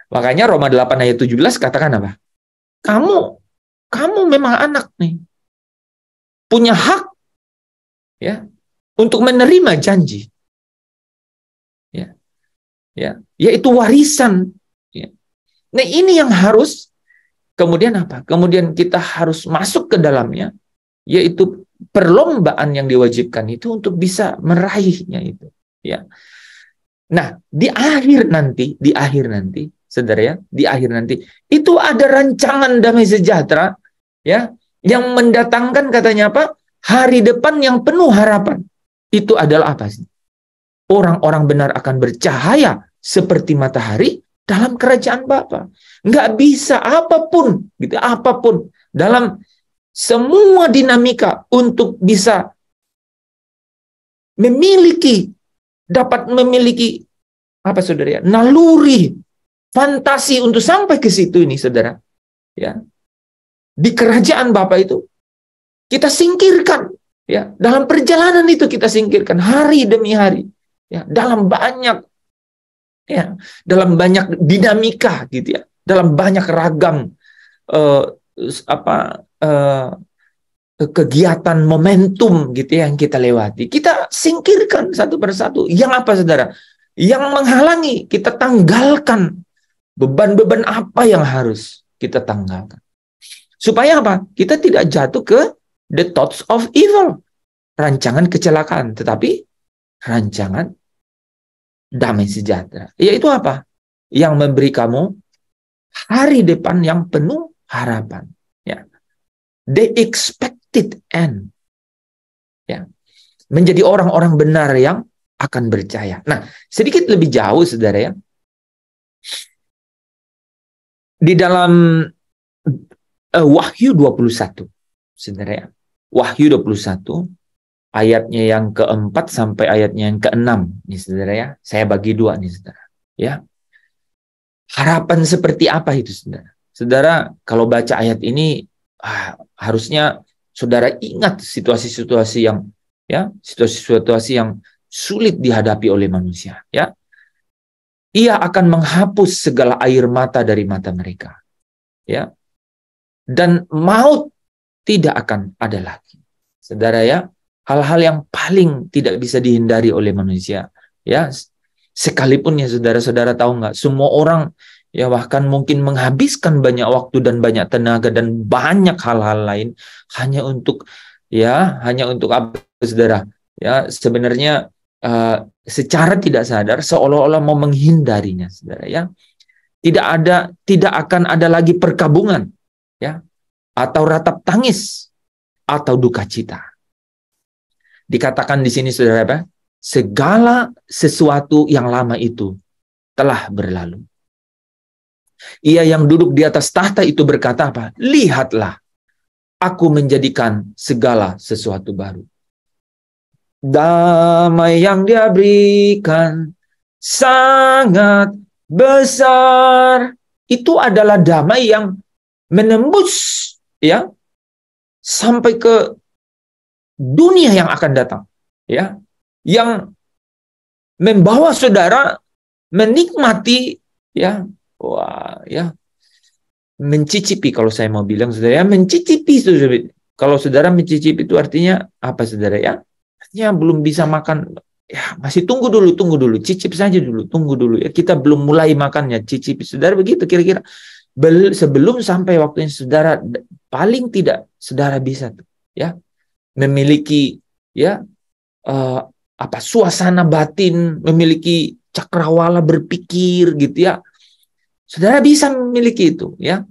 Makanya Roma 8 ayat 17 katakan apa? Kamu memang anak nih. Punya hak ya untuk menerima janji. Ya, yaitu warisan. Ya. Nah, ini yang harus kemudian apa? Kemudian kita harus masuk ke dalamnya, yaitu perlombaan yang diwajibkan itu untuk bisa meraihnya itu. Ya. Nah, di akhir nanti, saudara ya, di akhir nanti itu ada rancangan damai sejahtera, ya, yang mendatangkan katanya apa? Hari depan yang penuh harapan. Itu adalah apa sih? Orang-orang benar akan bercahaya seperti matahari dalam kerajaan Bapa. Nggak bisa apapun, gitu, apapun dalam semua dinamika untuk bisa dapat memiliki apa saudara ya, naluri, fantasi untuk sampai ke situ ini saudara. Ya, di kerajaan Bapa itu kita singkirkan, ya, dalam perjalanan itu kita singkirkan hari demi hari. Ya, dalam banyak dinamika gitu ya, dalam banyak ragam kegiatan momentum gitu ya, yang kita lewati, kita singkirkan satu persatu. Yang apa saudara? Yang menghalangi, kita tanggalkan beban-beban apa yang harus kita tanggalkan. Supaya apa? Kita tidak jatuh ke the thoughts of evil, rancangan kecelakaan, tetapi rancangan damai sejahtera. Yaitu apa? Yang memberi kamu hari depan yang penuh harapan. Ya. The expected end. Ya. Menjadi orang-orang benar yang akan percaya. Nah, sedikit lebih jauh, saudara ya. Di dalam Wahyu 21, saudara ya. Wahyu 21, ayatnya yang keempat sampai ayatnya yang keenam, nih saudara ya. Saya bagi dua nih saudara. Ya, harapan seperti apa itu saudara? Saudara kalau baca ayat ini harusnya saudara ingat situasi-situasi yang sulit dihadapi oleh manusia. Ya, Ia akan menghapus segala air mata dari mata mereka. Ya, dan maut tidak akan ada lagi, saudara ya. Hal-hal yang paling tidak bisa dihindari oleh manusia, ya. Sekalipun ya saudara-saudara tahu nggak, semua orang ya bahkan mungkin menghabiskan banyak waktu dan banyak tenaga dan banyak hal-hal lain hanya untuk apa saudara? Ya, sebenarnya secara tidak sadar seolah-olah mau menghindarinya, saudara ya. Tidak akan ada lagi perkabungan, ya, atau ratap tangis atau duka cita. Dikatakan di sini saudara apa? Segala sesuatu yang lama itu telah berlalu. Ia yang duduk di atas tahta itu berkata apa? Lihatlah, aku menjadikan segala sesuatu baru. Damai yang Dia berikan sangat besar. Itu adalah damai yang menembus, ya, sampai ke dunia yang akan datang, ya, yang membawa saudara menikmati, ya, wah, ya, mencicipi, kalau saya mau bilang, saudara, ya, mencicipi. Kalau saudara mencicipi itu artinya apa, saudara, ya? Artinya belum bisa makan, ya, masih tunggu dulu, cicip saja dulu, tunggu dulu, ya, kita belum mulai makannya, cicipi, saudara, begitu kira-kira. Sebelum sampai waktunya saudara, paling tidak saudara bisa, ya, memiliki, ya, suasana batin, memiliki cakrawala berpikir, gitu, ya. Saudara bisa memiliki itu, ya,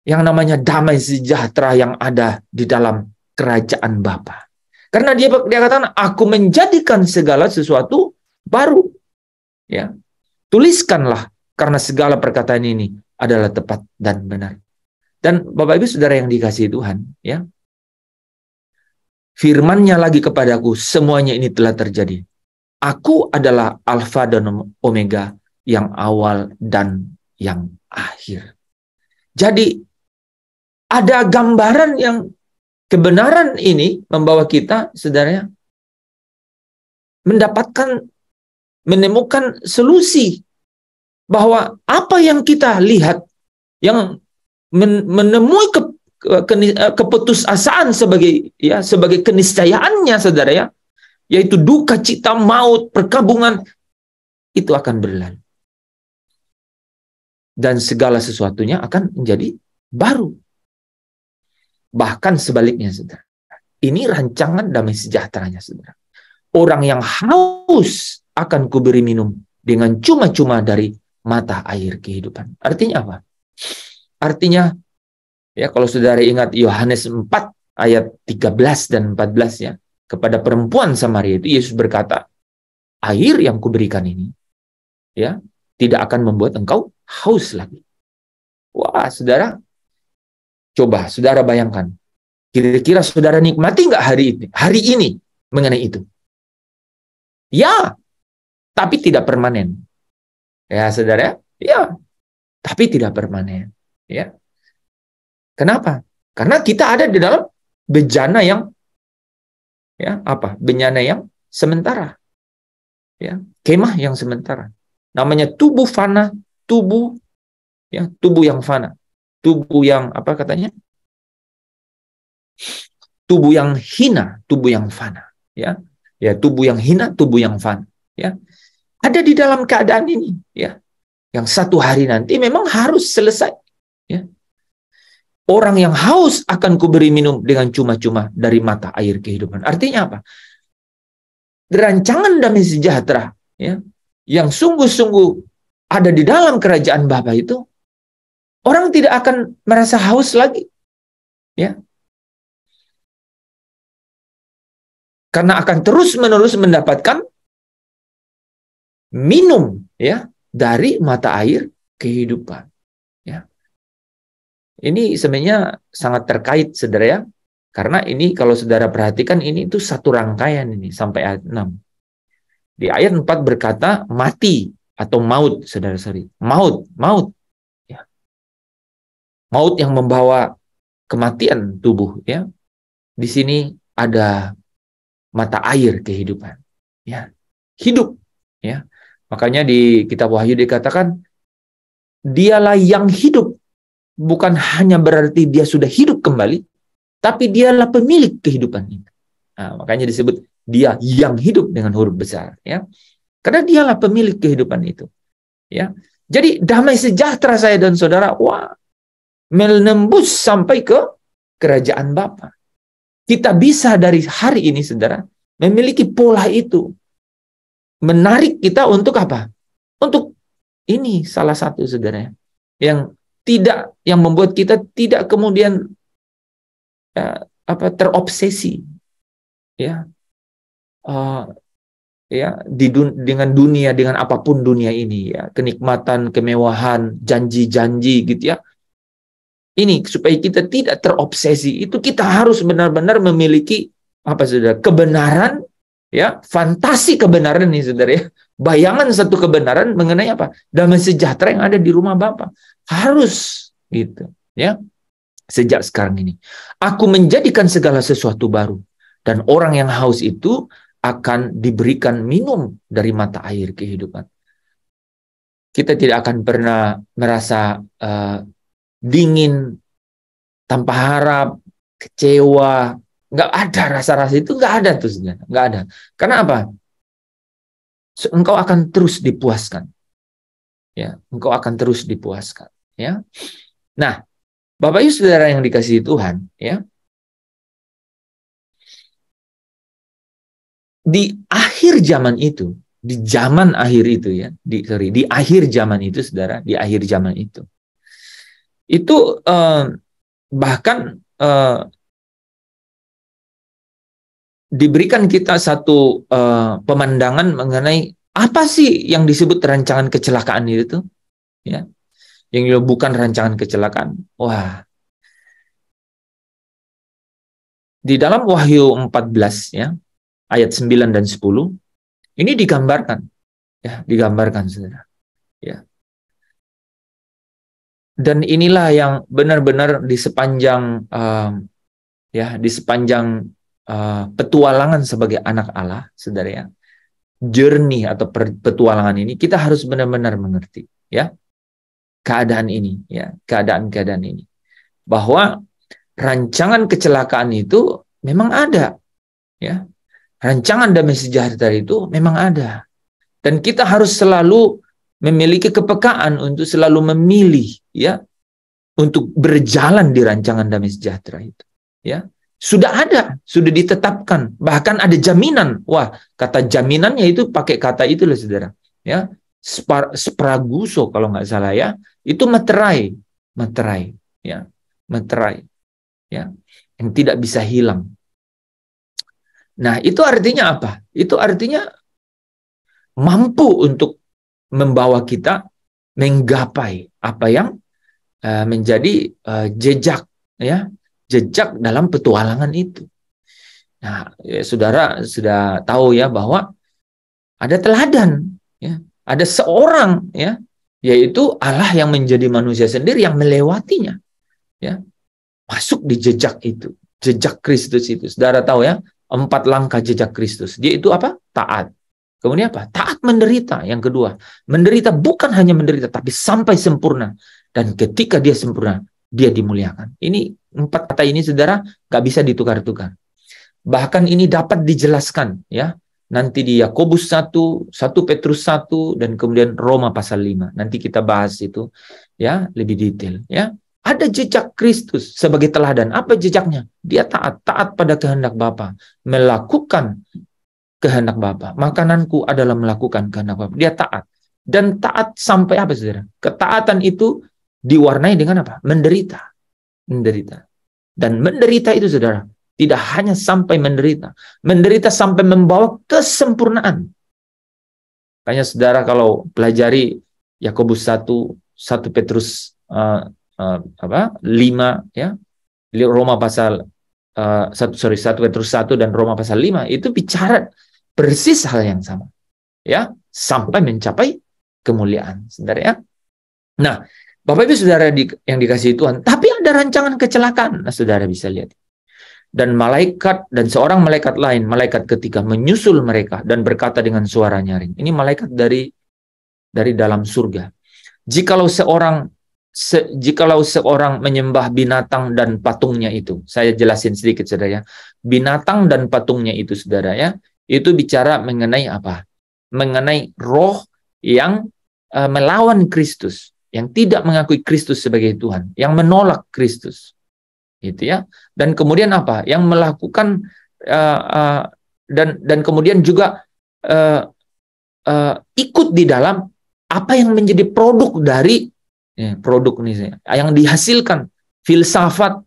yang namanya damai sejahtera yang ada di dalam kerajaan Bapa. Karena dia katakan, aku menjadikan segala sesuatu baru. Ya. Tuliskanlah, karena segala perkataan ini adalah tepat dan benar. Dan Bapak Ibu Saudara yang dikasihi Tuhan, ya, firman-Nya lagi kepadaku, semuanya ini telah terjadi. Aku adalah Alfa dan Omega, yang awal dan yang akhir. Jadi, ada gambaran yang kebenaran ini membawa kita, saudara, menemukan solusi bahwa apa yang kita lihat, yang menemui keputusasaan sebagai keniscayaannya, saudara, ya, yaitu duka cita, maut, perkabungan, itu akan berlalu. Dan segala sesuatunya akan menjadi baru. Bahkan sebaliknya, saudara. Ini rancangan damai sejahteranya, saudara. Orang yang haus akan kuberi minum dengan cuma-cuma dari mata air kehidupan. Artinya apa? Artinya, ya, kalau saudara ingat Yohanes 4 ayat 13 dan 14, ya, kepada perempuan Samaria itu Yesus berkata, air yang kuberikan ini, ya, tidak akan membuat engkau haus lagi. Wah, saudara, coba saudara bayangkan, kira-kira saudara nikmati nggak hari ini mengenai itu? Ya, tapi tidak permanen. Ya, saudara, ya, tapi tidak permanen. Ya, kenapa? Karena kita ada di dalam bejana yang, ya, bencana yang sementara, ya, kemah yang sementara. Namanya tubuh fana, tubuh yang fana, tubuh yang tubuh yang hina, tubuh yang fana, ya, tubuh yang hina, tubuh yang fana, ya, ada di dalam keadaan ini, ya, yang satu hari nanti memang harus selesai, ya. Orang yang haus akan kuberi minum dengan cuma-cuma dari mata air kehidupan. Artinya apa? Rancangan damai sejahtera, ya, yang sungguh-sungguh ada di dalam kerajaan Bapa itu, orang tidak akan merasa haus lagi, ya, karena akan terus-menerus mendapatkan minum, ya, dari mata air kehidupan, ya. Ini sebenarnya sangat terkait, saudara, ya, karena ini kalau saudara perhatikan ini itu satu rangkaian ini sampai ayat 6. Di ayat 4 berkata mati atau maut, saudara-saudari. Maut, ya. Maut yang membawa kematian tubuh, ya. Di sini ada mata air kehidupan, ya. Hidup, ya. Makanya di kitab Wahyu dikatakan dialah yang hidup, bukan hanya berarti dia sudah hidup kembali, tapi dialah pemilik kehidupan itu. Nah, makanya disebut dia yang hidup dengan huruf besar, ya. Karena dialah pemilik kehidupan itu, ya. Jadi damai sejahtera saya dan saudara, wah, menembus sampai ke kerajaan Bapa. Kita bisa dari hari ini, saudara, memiliki pola itu. Menarik kita untuk apa? Untuk ini salah satu, saudara, yang membuat kita tidak kemudian terobsesi, ya, dengan dunia, dengan apapun dunia ini, ya, kenikmatan, kemewahan, janji-janji, gitu, ya. Ini supaya kita tidak terobsesi, itu kita harus benar-benar memiliki saudara, kebenaran, ya, fantasi kebenaran nih, saudara, ya. Bayangan satu kebenaran mengenai damai sejahtera yang ada di rumah Bapa. Harus gitu, ya. sejak sekarang ini. Aku menjadikan segala sesuatu baru. Dan orang yang haus itu akan diberikan minum dari mata air kehidupan. Kita tidak akan pernah merasa dingin, tanpa harap, kecewa. Nggak ada rasa-rasa itu, nggak ada tuh sebenarnya. Nggak ada. Karena apa? Engkau akan terus dipuaskan. Ya, engkau akan terus dipuaskan. Ya. Nah, Bapak Ibu Saudara yang dikasihi Tuhan, ya. Di akhir zaman itu, di zaman akhir itu ya, di akhir zaman itu Saudara, di akhir zaman itu bahkan diberikan kita satu pemandangan mengenai apa sih yang disebut rancangan kecelakaan itu, ya, yang bukan rancangan kecelakaan. Wah, di dalam Wahyu 14 ya, ayat 9 dan 10 ini digambarkan, ya, digambarkan Saudara, ya. Dan inilah yang benar-benar di sepanjang petualangan sebagai anak Allah, Saudara, ya. Journey atau petualangan ini kita harus benar-benar mengerti, ya, keadaan ini, ya, keadaan-keadaan ini, bahwa rancangan kecelakaan itu memang ada, ya. Rancangan damai sejahtera itu memang ada. Dan kita harus selalu memiliki kepekaan untuk selalu memilih, ya, untuk berjalan di rancangan damai sejahtera itu, ya. Sudah ada, sudah ditetapkan, bahkan ada jaminan. Wah, kata jaminannya itu pakai kata itu loh Saudara, ya. Spraguso kalau nggak salah, ya. Itu materai, ya. Materai, ya. Yang tidak bisa hilang. Nah, itu artinya apa? Itu artinya mampu untuk membawa kita menggapai apa yang menjadi jejak, ya, jejak dalam petualangan itu. Nah, ya, Saudara sudah tahu ya bahwa ada teladan, ya, ada seorang, ya, yaitu Allah yang menjadi manusia sendiri yang melewatinya, ya, masuk di jejak itu, jejak Kristus itu. Saudara tahu ya, 4 langkah jejak Kristus. Dia itu apa? Taat. Kemudian apa? Taat menderita. Yang kedua, menderita bukan hanya menderita, tapi sampai sempurna. Dan ketika dia sempurna, dia dimuliakan. Ini 4 kata ini, Saudara, gak bisa ditukar-tukar. Bahkan ini dapat dijelaskan, ya. Nanti di Yakobus 1, 1 Petrus 1, dan kemudian Roma pasal 5. Nanti kita bahas itu, ya, lebih detail, ya. Ada jejak Kristus sebagai teladan. Apa jejaknya? Dia taat pada kehendak Bapa, melakukan kehendak Bapa. Makananku adalah melakukan kehendak Bapa. Dia taat. Dan taat sampai apa, Saudara? Ketaatan itu diwarnai dengan apa? Menderita. Menderita. Dan menderita itu, Saudara, tidak hanya sampai menderita. Menderita sampai membawa kesempurnaan. Makanya Saudara kalau pelajari Yakobus 1, 1 Petrus 5, ya, Roma pasal 1 Petrus 1 dan Roma pasal 5 itu bicara persis hal yang sama, ya, sampai mencapai kemuliaan, Saudara, ya. Nah, Bapak Ibu Saudara yang dikasihi Tuhan, tapi ada rancangan kecelakaan. Nah, Saudara bisa lihat. Dan malaikat dan seorang malaikat lain, malaikat ketiga menyusul mereka dan berkata dengan suara nyaring. Ini malaikat dari dalam surga. Jikalau seorang menyembah binatang dan patungnya itu, saya jelasin sedikit, Saudara, ya. Binatang dan patungnya itu, Saudara, ya, itu bicara mengenai apa? Mengenai roh yang melawan Kristus, yang tidak mengakui Kristus sebagai Tuhan, yang menolak Kristus, gitu, ya. Dan kemudian apa? Yang melakukan dan kemudian juga ikut di dalam apa yang menjadi produk dari produk ini, yang dihasilkan filsafat,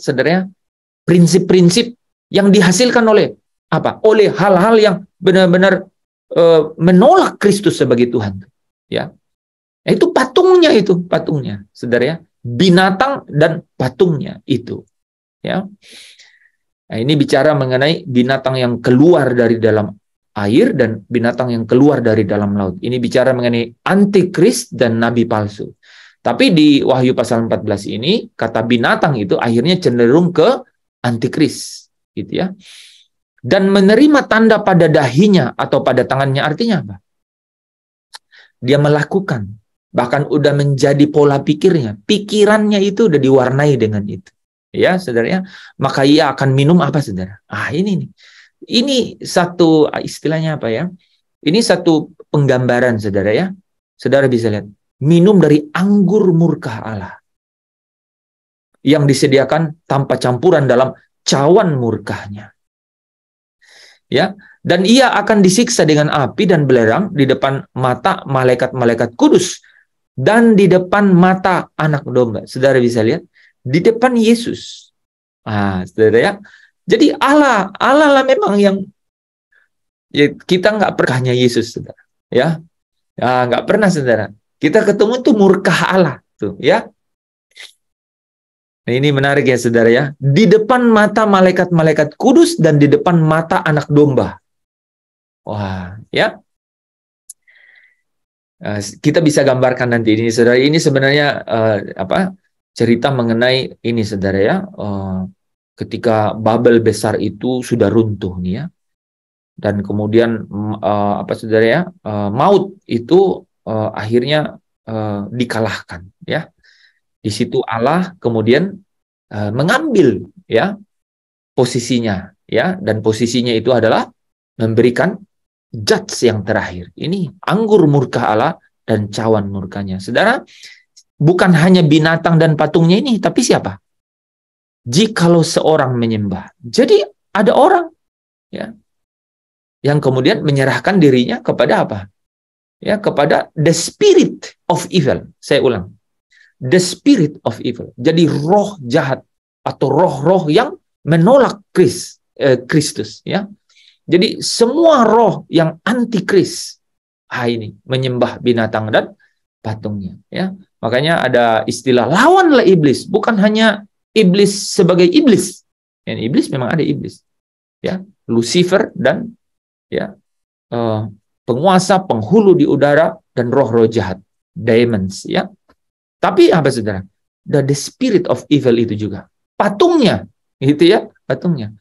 Saudara, prinsip-prinsip yang dihasilkan oleh apa? Oleh hal-hal yang benar-benar menolak Kristus sebagai Tuhan, ya. Itu patungnya, Saudara, ya. Binatang dan patungnya itu, ya. Nah, ini bicara mengenai binatang yang keluar dari dalam air dan binatang yang keluar dari dalam laut. Ini bicara mengenai antikris dan nabi palsu. Tapi di Wahyu pasal 14 ini, kata binatang itu akhirnya cenderung ke antikris, gitu ya. Dan menerima tanda pada dahinya atau pada tangannya artinya apa? Dia melakukan, bahkan udah menjadi pola pikirnya. Pikirannya itu udah diwarnai dengan itu. Ya, saudara ya. Maka ia akan minum apa, saudara? Ini nih. Ini satu istilahnya apa ya? Ini satu penggambaran, saudara ya. Saudara bisa lihat. Minum dari anggur murka Allah yang disediakan tanpa campuran dalam cawan murkahnya. Ya, dan ia akan disiksa dengan api dan belerang di depan mata malaikat-malaikat kudus dan di depan mata anak domba. Saudara bisa lihat di depan Yesus. Saudara ya. Jadi Allah lah memang yang ya, kita nggak pernahnya Yesus, saudara. Ya, nggak pernah, saudara. Kita ketemu tuh murka Allah tuh, ya. Nah, ini menarik ya, saudara ya. Di depan mata malaikat-malaikat kudus dan di depan mata anak domba. Wah, ya. Kita bisa gambarkan nanti ini, saudara. Ini sebenarnya cerita mengenai ini, saudara ya. Ketika Babel besar itu sudah runtuh nih ya. Dan kemudian saudara ya, maut itu akhirnya dikalahkan ya. Di situ Allah kemudian mengambil ya posisinya ya, dan posisinya itu adalah memberikan judge yang terakhir. Ini anggur murka Allah dan cawan murkanya. Saudara, bukan hanya binatang dan patungnya ini, tapi siapa? Jikalau seorang menyembah. Jadi ada orang ya yang kemudian menyerahkan dirinya kepada apa? Ya, kepada the spirit of evil. Saya ulang. The spirit of evil. Jadi roh jahat atau roh-roh yang menolak Kristus ya. Jadi semua roh yang antikris ini menyembah binatang dan patungnya ya. Makanya ada istilah lawanlah iblis, bukan hanya iblis sebagai iblis. Yang iblis memang ada iblis. Ya, Lucifer dan ya penguasa penghulu di udara dan roh-roh jahat, demons ya. Tapi apa, saudara? The spirit of evil itu juga. Patungnya, gitu ya, patungnya.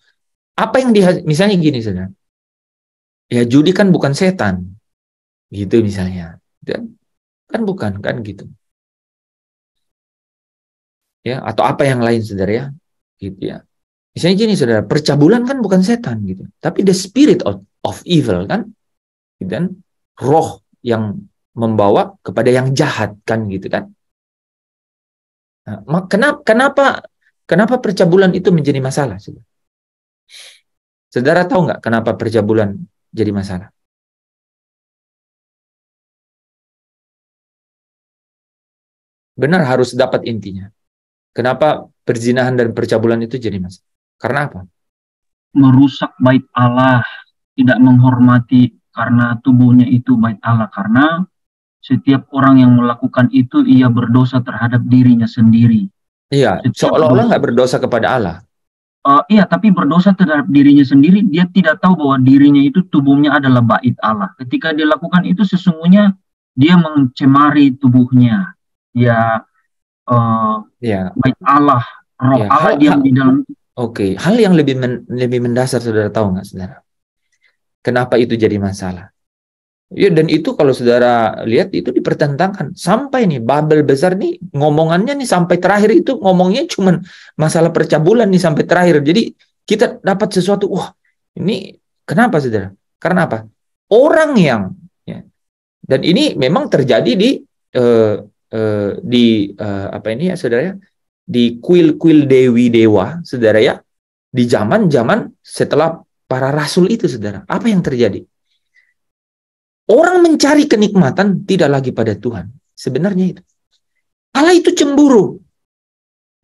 Apa yang misalnya gini, saudara. Ya, judi kan bukan setan. Gitu misalnya. Kan bukan, kan gitu. Ya, atau apa yang lain, saudara ya. Gitu ya. Misalnya gini, saudara, percabulan kan bukan setan gitu. Tapi the spirit of evil kan. Dan roh yang membawa kepada yang jahat kan gitu kan. Nah, kenapa percabulan itu menjadi masalah? Saudara tahu nggak kenapa percabulan jadi masalah? Benar, harus dapat intinya. Kenapa perzinahan dan percabulan itu jadi masalah? Karena apa? Merusak bait Allah, tidak menghormati karena tubuhnya itu bait Allah, karena setiap orang yang melakukan itu ia berdosa terhadap dirinya sendiri. Iya, seolah-olah nggak berdosa kepada Allah. Iya, tapi berdosa terhadap dirinya sendiri. Dia tidak tahu bahwa dirinya itu tubuhnya adalah bait Allah. Ketika dia lakukan itu sesungguhnya dia mencemari tubuhnya. Ya, bait Allah, roh Allah dia di dalam. Oke, hal yang lebih mendasar, saudara tahu nggak, saudara? Kenapa itu jadi masalah? Ya, dan itu kalau saudara lihat itu dipertentangkan sampai nih Babel besar nih ngomongannya nih sampai terakhir itu ngomongnya cuman masalah percabulan nih sampai terakhir. Jadi kita dapat sesuatu, wah ini kenapa, saudara? Karena apa? Orang yang ya, dan ini memang terjadi di apa ini ya, saudara ya, di kuil-kuil dewi dewa, saudara ya, di zaman-zaman setelah para rasul itu, saudara. Apa yang terjadi? Orang mencari kenikmatan tidak lagi pada Tuhan. Sebenarnya itu. Allah itu cemburu.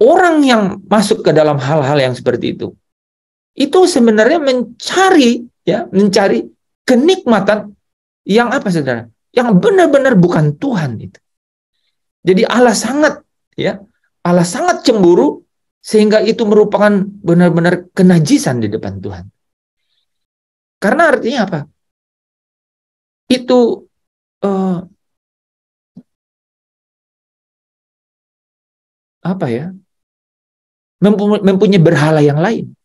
Orang yang masuk ke dalam hal-hal yang seperti itu sebenarnya mencari kenikmatan yang apa, saudara? Yang benar-benar bukan Tuhan itu. Jadi Allah sangat cemburu sehingga itu merupakan benar-benar kenajisan di depan Tuhan. Karena artinya apa? Itu apa ya, mempunyai berhala yang lain,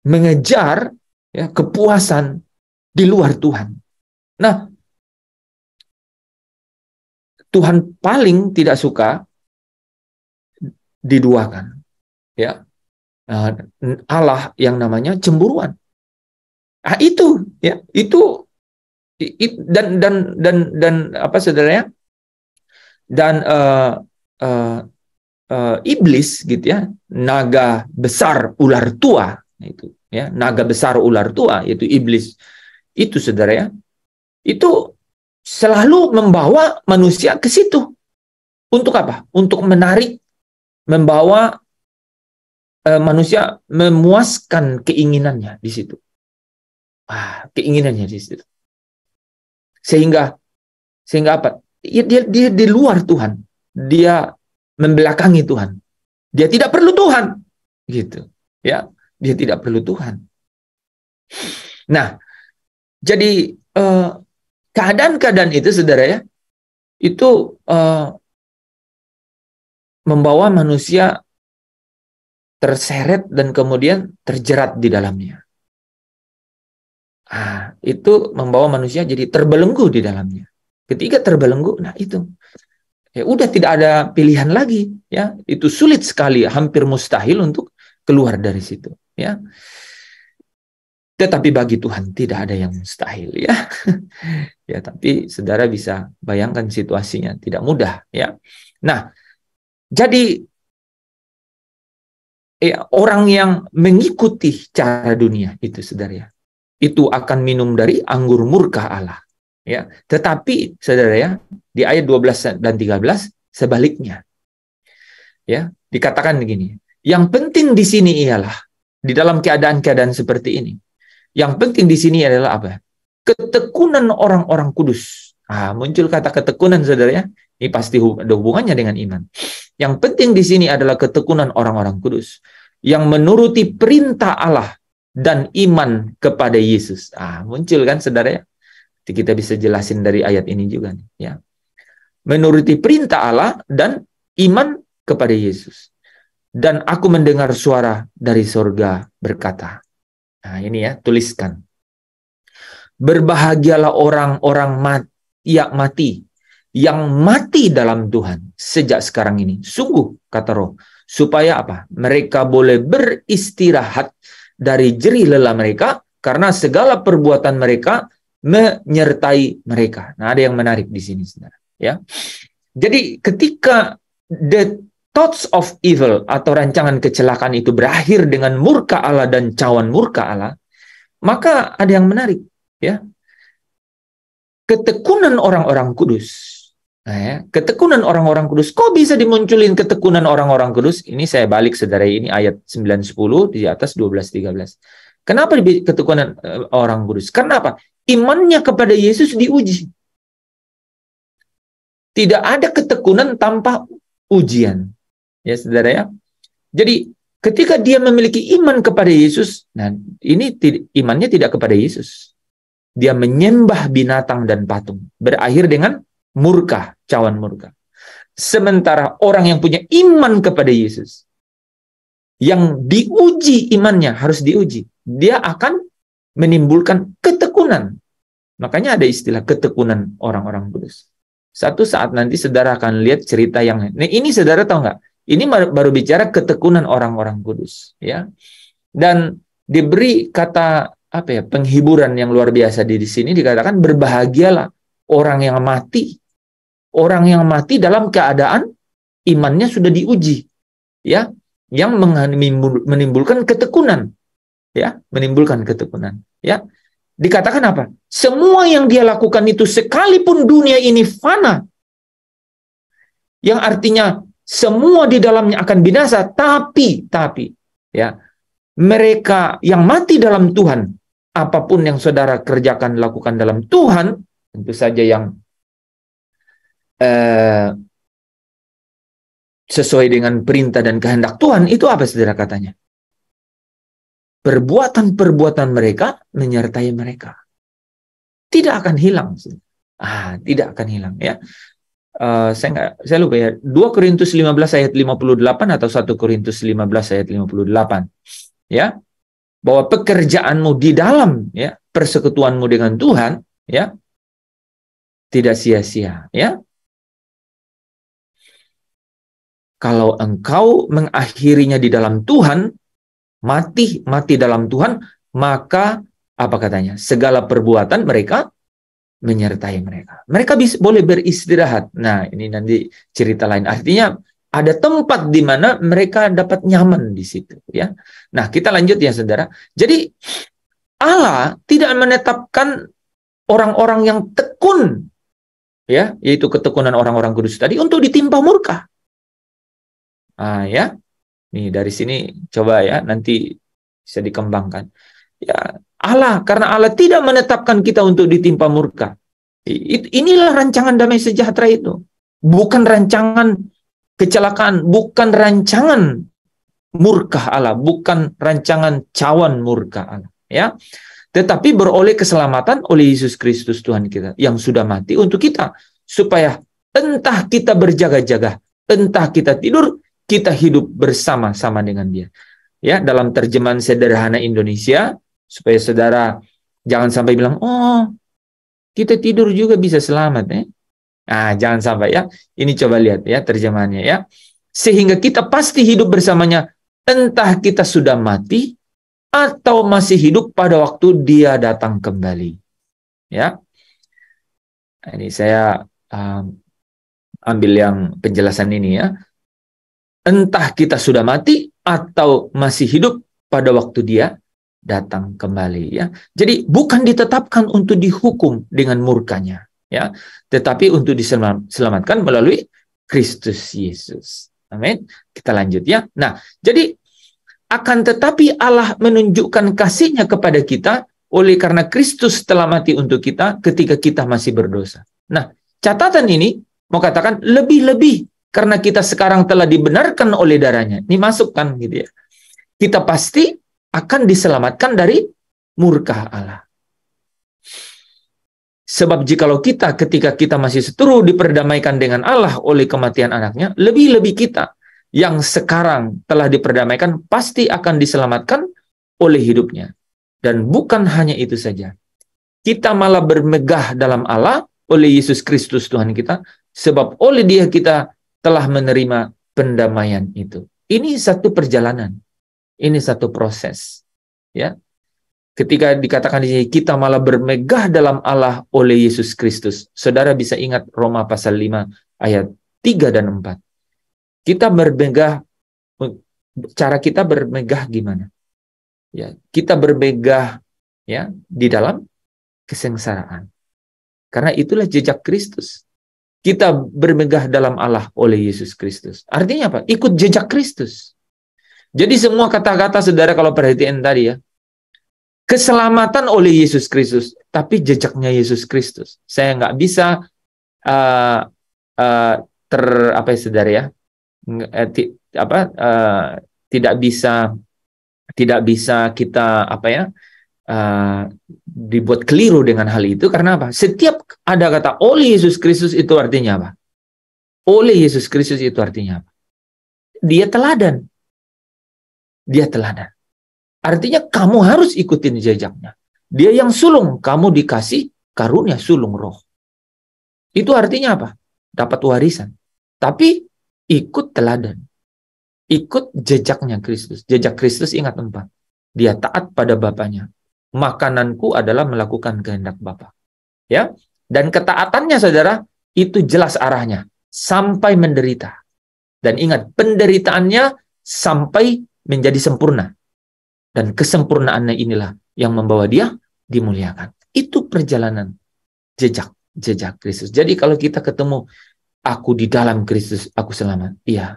mengejar ya kepuasan di luar Tuhan. Nah, Tuhan paling tidak suka diduakan, ya. Allah yang namanya cemburuan. Ah, itu ya, itu dan apa saudaranya? Dan iblis gitu ya, naga besar ular tua itu ya, naga besar ular tua itu iblis. Itu saudara ya, itu selalu membawa manusia ke situ. Untuk apa? Untuk menarik, membawa manusia memuaskan keinginannya di situ. Keinginannya di situ. Sehingga apa? Dia di luar Tuhan. Dia membelakangi Tuhan. Dia tidak perlu Tuhan. Gitu. Ya, dia tidak perlu Tuhan. Nah, jadi keadaan-keadaan itu saudara ya, itu membawa manusia terseret dan kemudian terjerat di dalamnya. Itu membawa manusia jadi terbelenggu di dalamnya. Ketika terbelenggu, nah itu ya udah tidak ada pilihan lagi ya. Itu sulit sekali, hampir mustahil untuk keluar dari situ ya. Tetapi bagi Tuhan tidak ada yang mustahil ya. Ya, tapi saudara bisa bayangkan situasinya tidak mudah ya. Nah, jadi orang yang mengikuti cara dunia itu saudara ya, itu akan minum dari anggur murka Allah ya. Tetapi saudara ya, di ayat 12 dan 13 sebaliknya. Ya, dikatakan begini. Yang penting di sini ialah di dalam keadaan-keadaan seperti ini. Yang penting di sini adalah apa? Ketekunan orang-orang kudus. Muncul kata ketekunan saudara ya. Ini pasti ada hubungannya dengan iman. Yang penting di sini adalah ketekunan orang-orang kudus yang menuruti perintah Allah dan iman kepada Yesus. Muncul kan saudara ya? Kita bisa jelasin dari ayat ini juga nih, ya. Menuruti perintah Allah dan iman kepada Yesus. Dan aku mendengar suara dari surga berkata. Ini ya, tuliskan. Berbahagialah orang-orang mati yang mati dalam Tuhan sejak sekarang ini. Sungguh, kata Roh, supaya apa? Mereka boleh beristirahat dari jerih lelah mereka, karena segala perbuatan mereka menyertai mereka. Nah, ada yang menarik di sini, saudara. Ya, jadi ketika the thoughts of evil atau rancangan kecelakaan itu berakhir dengan murka Allah dan cawan murka Allah, maka ada yang menarik, ya. Ketekunan orang-orang kudus. Nah, ya, ketekunan orang-orang kudus. Kok bisa dimunculin ketekunan orang-orang kudus? Ini saya balik saudara, ini ayat 9-10 di atas 12-13. Kenapa ketekunan orang kudus? Karena apa? Imannya kepada Yesus diuji. Tidak ada ketekunan tanpa ujian. Ya saudara ya. Jadi ketika dia memiliki iman kepada Yesus, nah ini imannya tidak kepada Yesus. Dia menyembah binatang dan patung. Berakhir dengan murka, cawan murka. Sementara orang yang punya iman kepada Yesus, yang diuji imannya, harus diuji, dia akan menimbulkan ketekunan. Makanya ada istilah ketekunan orang-orang kudus. Satu saat nanti saudara akan lihat cerita yang ini saudara tahu nggak? Ini baru bicara ketekunan orang-orang kudus, ya. Dan diberi kata apa ya, penghiburan yang luar biasa di sini, dikatakan berbahagialah orang yang mati. Orang yang mati dalam keadaan imannya sudah diuji, ya, yang menimbulkan ketekunan, ya, menimbulkan ketekunan, ya. Dikatakan apa? Semua yang dia lakukan itu sekalipun dunia ini fana, yang artinya semua di dalamnya akan binasa, tapi, ya, mereka yang mati dalam Tuhan, apapun yang saudara kerjakan, lakukan dalam Tuhan, tentu saja yang sesuai dengan perintah dan kehendak Tuhan, itu apa saudara katanya? Perbuatan-perbuatan mereka menyertai mereka. Tidak akan hilang. Tidak akan hilang, ya. saya lupa ya, 2 Korintus 15 ayat 58 atau 1 Korintus 15 ayat 58. Ya. Bahwa pekerjaanmu di dalam ya, persekutuanmu dengan Tuhan ya tidak sia-sia, ya. Kalau engkau mengakhirinya di dalam Tuhan, mati dalam Tuhan, maka apa katanya? Segala perbuatan mereka menyertai mereka. Mereka boleh beristirahat. Nah, ini nanti cerita lain. Artinya ada tempat di mana mereka dapat nyaman di situ, ya. Nah, kita lanjut ya, Saudara. Jadi Allah tidak menetapkan orang-orang yang tekun, ya, yaitu ketekunan orang-orang kudus tadi untuk ditimpa murka. Ya. Nih dari sini coba ya nanti bisa dikembangkan. Ya, karena Allah tidak menetapkan kita untuk ditimpa murka. Inilah rancangan damai sejahtera itu. Bukan rancangan kecelakaan, bukan rancangan murka Allah, bukan rancangan cawan murka Allah, ya. Tetapi beroleh keselamatan oleh Yesus Kristus Tuhan kita yang sudah mati untuk kita, supaya entah kita berjaga-jaga, entah kita tidur, kita hidup bersama-sama dengan Dia. Ya, dalam terjemahan sederhana Indonesia, supaya saudara jangan sampai bilang, oh, kita tidur juga bisa selamat, ya. Jangan sampai ya. Ini coba lihat ya terjemahannya ya. Sehingga kita pasti hidup bersamanya, entah kita sudah mati atau masih hidup pada waktu Dia datang kembali. Ya. Ini saya ambil yang penjelasan ini ya. Entah kita sudah mati atau masih hidup pada waktu Dia datang kembali, ya. Jadi bukan ditetapkan untuk dihukum dengan murkanya, ya, tetapi untuk diselamatkan melalui Kristus Yesus. Amin. Kita lanjut ya. Nah, jadi akan tetapi Allah menunjukkan kasih-Nya kepada kita oleh karena Kristus telah mati untuk kita ketika kita masih berdosa. Nah, catatan ini mau katakan lebih-lebih karena kita sekarang telah dibenarkan oleh darah-Nya. Ini masukkan gitu ya. Kita pasti akan diselamatkan dari murka Allah. Sebab jikalau kita ketika kita masih seteru diperdamaikan dengan Allah oleh kematian anaknya, lebih-lebih kita yang sekarang telah diperdamaikan pasti akan diselamatkan oleh hidupnya. Dan bukan hanya itu saja. Kita malah bermegah dalam Allah oleh Yesus Kristus Tuhan kita, sebab oleh Dia kita telah menerima pendamaian itu. Ini satu perjalanan. Ini satu proses. Ya. Ketika dikatakan di sini kita malah bermegah dalam Allah oleh Yesus Kristus. Saudara bisa ingat Roma pasal 5 ayat 3 dan 4. Kita bermegah, cara kita bermegah gimana? Ya, kita bermegah ya di dalam kesengsaraan. Karena itulah jejak Kristus. Kita bermegah dalam Allah oleh Yesus Kristus. Artinya apa? Ikut jejak Kristus. Jadi semua kata-kata saudara kalau perhatian tadi ya, keselamatan oleh Yesus Kristus, tapi jejaknya Yesus Kristus. Saya nggak bisa saudara ya, tidak bisa kita dibuat keliru dengan hal itu. Karena apa? Setiap ada kata oleh Yesus Kristus itu artinya apa? Oleh Yesus Kristus itu artinya apa? Dia teladan. Dia teladan. Artinya kamu harus ikutin jejaknya. Dia yang sulung, kamu dikasih karunia sulung roh. Itu artinya apa? Dapat warisan. Tapi ikut teladan. Ikut jejaknya Kristus. Jejak Kristus ingat 4. Dia taat pada Bapaknya. Makananku adalah melakukan kehendak Bapa. Ya. Dan ketaatannya saudara, itu jelas arahnya. Sampai menderita. Dan ingat, penderitaannya sampai menjadi sempurna. Dan kesempurnaannya inilah yang membawa dia dimuliakan. Itu perjalanan jejak Kristus. Jadi kalau kita ketemu, aku di dalam Kristus, aku selamat. Iya.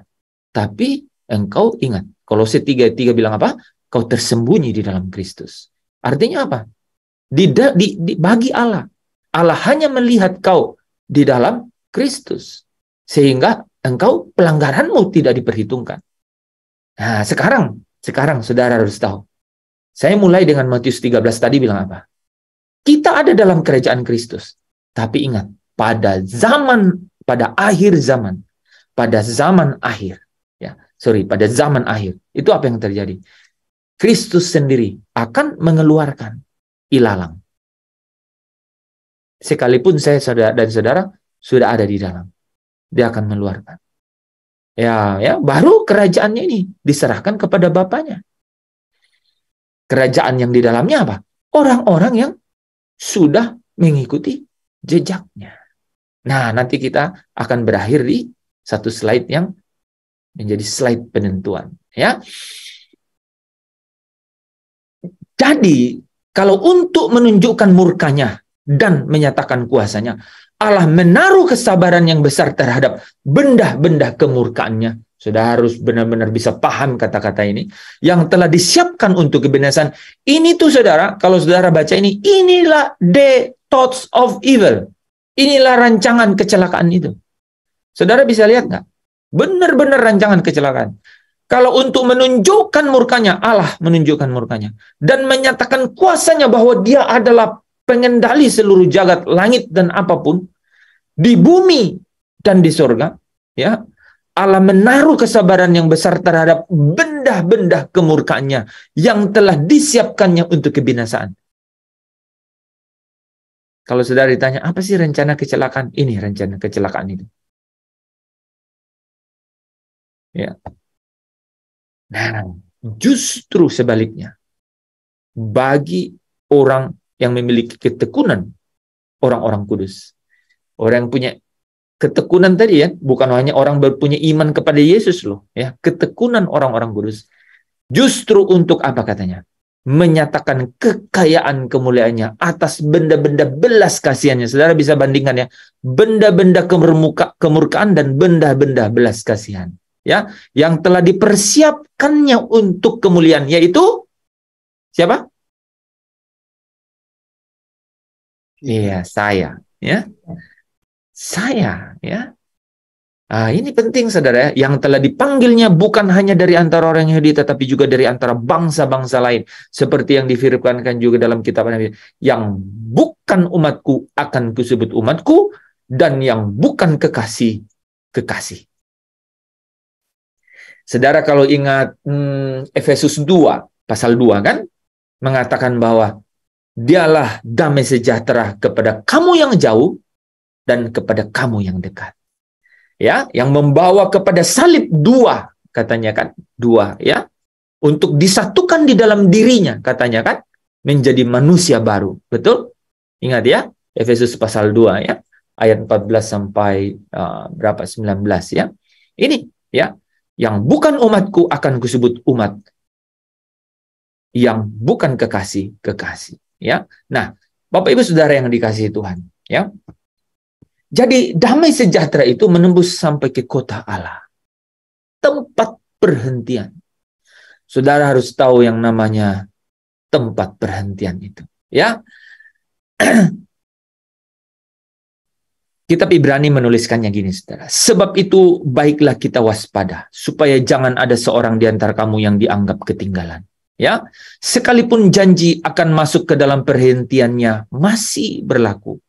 Tapi engkau ingat, Kolose 3:3 bilang apa? Kau tersembunyi di dalam Kristus. Artinya apa? Bagi Allah. Allah hanya melihat kau di dalam Kristus. Sehingga engkau pelanggaranmu tidak diperhitungkan. Nah, sekarang saudara harus tahu. Saya mulai dengan Matius 13 tadi bilang apa? Kita ada dalam kerajaan Kristus. Tapi ingat, pada zaman pada akhir zaman, pada zaman akhir, pada zaman akhir, itu apa yang terjadi? Kristus sendiri akan mengeluarkan ilalang. Sekalipun saya dan saudara sudah ada di dalam, dia akan mengeluarkan. Baru kerajaannya ini diserahkan kepada Bapaknya. Kerajaan yang di dalamnya apa? Orang-orang yang sudah mengikuti jejaknya. Nah, nanti kita akan berakhir di satu slide yang menjadi slide penentuan. Ya. Jadi, kalau untuk menunjukkan murkanya dan menyatakan kuasanya, Allah menaruh kesabaran yang besar terhadap benda-benda kemurkaannya. Sudah harus benar-benar bisa paham kata-kata ini. Yang telah disiapkan untuk kebinasan. Ini tuh saudara, kalau saudara baca ini, inilah the thoughts of evil. Inilah rancangan kecelakaan itu. Saudara bisa lihat nggak? Benar-benar rancangan kecelakaan. Kalau untuk menunjukkan murkanya, Allah menunjukkan murkanya. Dan menyatakan kuasanya bahwa dia adalah pengendali seluruh jagat, langit dan apapun. Di bumi dan di surga. Ya, Allah menaruh kesabaran yang besar terhadap benda-benda kemurkaannya yang telah disiapkannya untuk kebinasaan. Kalau saudara ditanya, apa sih rencana kecelakaan? Ini rencana kecelakaan itu. Ya. Nah, justru sebaliknya. Bagi orang yang memiliki ketekunan, orang-orang kudus. Orang yang punya ketekunan tadi ya, bukan hanya orang berpunya iman kepada Yesus loh, ya, ketekunan orang-orang kudus. Justru untuk apa katanya? Menyatakan kekayaan kemuliaannya atas benda-benda belas kasihannya. Saudara bisa bandingkan ya, benda-benda kemurkaan dan benda-benda belas kasihan, ya, yang telah dipersiapkannya untuk kemuliaan, yaitu siapa? Iya, saya, ya. Saya, ya. Ini penting saudara ya, yang telah dipanggilnya bukan hanya dari antara orang Yahudi tetapi juga dari antara bangsa-bangsa lain, seperti yang difirmankan juga dalam kitab Nabi, yang bukan umatku akan kusebut umatku dan yang bukan kekasih kekasih. Saudara kalau ingat Efesus 2 pasal 2 kan mengatakan bahwa dialah damai sejahtera kepada kamu yang jauh dan kepada kamu yang dekat. Ya, yang membawa kepada salib 2, katanya kan, 2 ya. Untuk disatukan di dalam dirinya, katanya kan, menjadi manusia baru. Betul? Ingat ya, Efesus pasal 2 ya, ayat 14 sampai 19 ya. Ini ya, yang bukan umatku akan kusebut umat. Yang bukan kekasih kekasih ya. Nah, Bapak Ibu Saudara yang dikasihi Tuhan, ya. Jadi damai sejahtera itu menembus sampai ke kota Allah. Tempat perhentian. Saudara harus tahu yang namanya tempat perhentian itu, ya. Kitab Ibrani menuliskannya gini, saudara. Sebab itu baiklah kita waspada, supaya jangan ada seorang di antara kamu yang dianggap ketinggalan. Ya, sekalipun janji akan masuk ke dalam perhentiannya masih berlaku.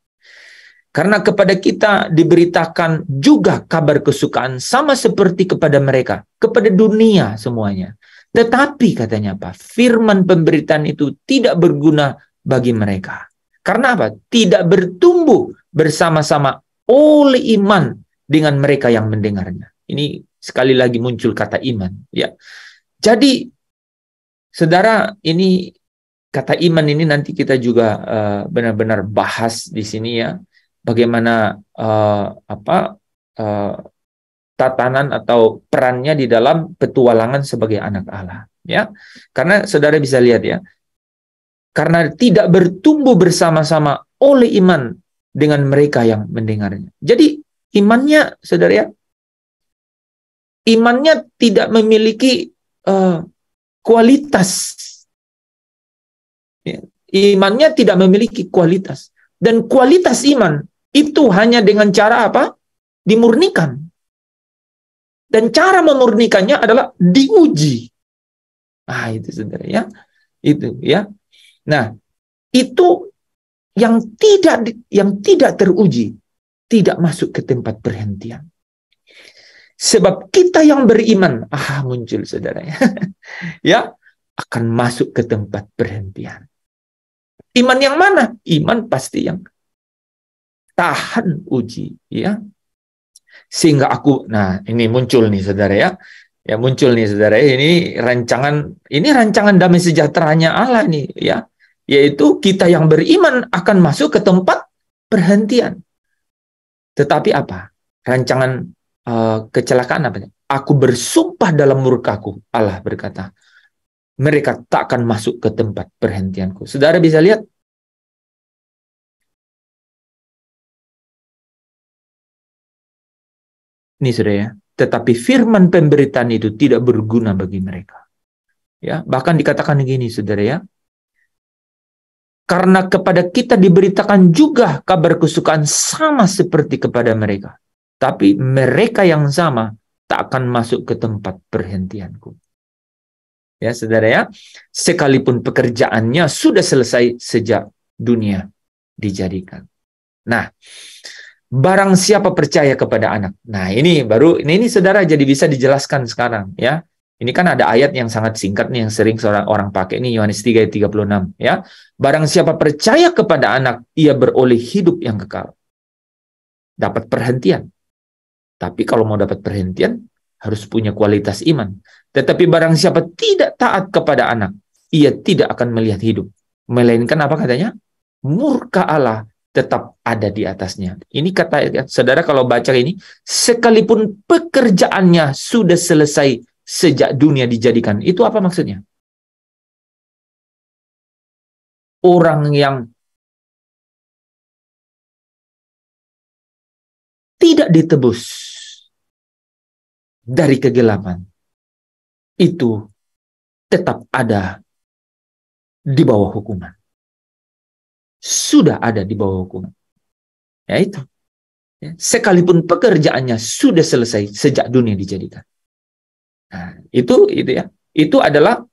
Karena kepada kita diberitakan juga kabar kesukaan sama seperti kepada mereka, kepada dunia semuanya. Tetapi katanya apa? Firman pemberitaan itu tidak berguna bagi mereka. Karena apa? Tidak bertumbuh bersama-sama oleh iman dengan mereka yang mendengarnya. Ini sekali lagi muncul kata iman, ya. Jadi saudara, ini kata iman ini nanti kita juga benar-benar bahas di sini ya. Bagaimana tatanan atau perannya di dalam petualangan sebagai anak Allah, ya. Karena saudara bisa lihat ya, karena tidak bertumbuh bersama-sama oleh iman dengan mereka yang mendengarnya. Jadi imannya, saudara ya, imannya tidak memiliki kualitas. Ya. Imannya tidak memiliki kualitas. Dan kualitas iman itu hanya dengan cara apa? Dimurnikan. Dan cara memurnikannya adalah diuji. Itu saudara ya. Itu ya. Nah, itu yang tidak teruji. tidak masuk ke tempat perhentian. Sebab kita yang beriman, muncul saudara ya, akan masuk ke tempat perhentian. Iman yang mana? Iman pasti yang tahan uji, ya. Sehingga ini muncul nih saudara ya. Ya muncul nih saudara, ini rancangan damai sejahteranya Allah nih ya. Yaitu kita yang beriman akan masuk ke tempat perhentian. Tetapi apa? Rancangan kecelakaan apa? Aku bersumpah dalam murkaku, Allah berkata, mereka tak akan masuk ke tempat perhentianku. Saudara bisa lihat? Ini saudara ya. Tetapi firman pemberitaan itu tidak berguna bagi mereka. Ya, bahkan dikatakan gini saudara ya. Karena kepada kita diberitakan juga kabar kesukaan sama seperti kepada mereka. Tapi mereka yang sama tak akan masuk ke tempat perhentianku. Ya saudara ya, sekalipun pekerjaannya sudah selesai sejak dunia dijadikan. Nah, barang siapa percaya kepada anak. Nah, ini saudara jadi bisa dijelaskan sekarang ya. Ini kan ada ayat yang sangat singkat nih yang sering seorang orang pakai, ini Yohanes 3 ayat 36 ya. Barang siapa percaya kepada anak, ia beroleh hidup yang kekal. Dapat perhentian. Tapi kalau mau dapat perhentian harus punya kualitas iman. Tetapi barang siapa tidak taat kepada anak, ia tidak akan melihat hidup. Melainkan apa katanya? Murka Allah tetap ada di atasnya. Ini kata saudara kalau baca ini, sekalipun pekerjaannya sudah selesai sejak dunia dijadikan. Itu apa maksudnya? Orang yang tidak ditebus dari kegelapan itu tetap ada di bawah hukuman. Sudah ada di bawah hukuman. Ya itu. Ya, sekalipun pekerjaannya sudah selesai sejak dunia dijadikan. Nah, itu ya. Itu adalah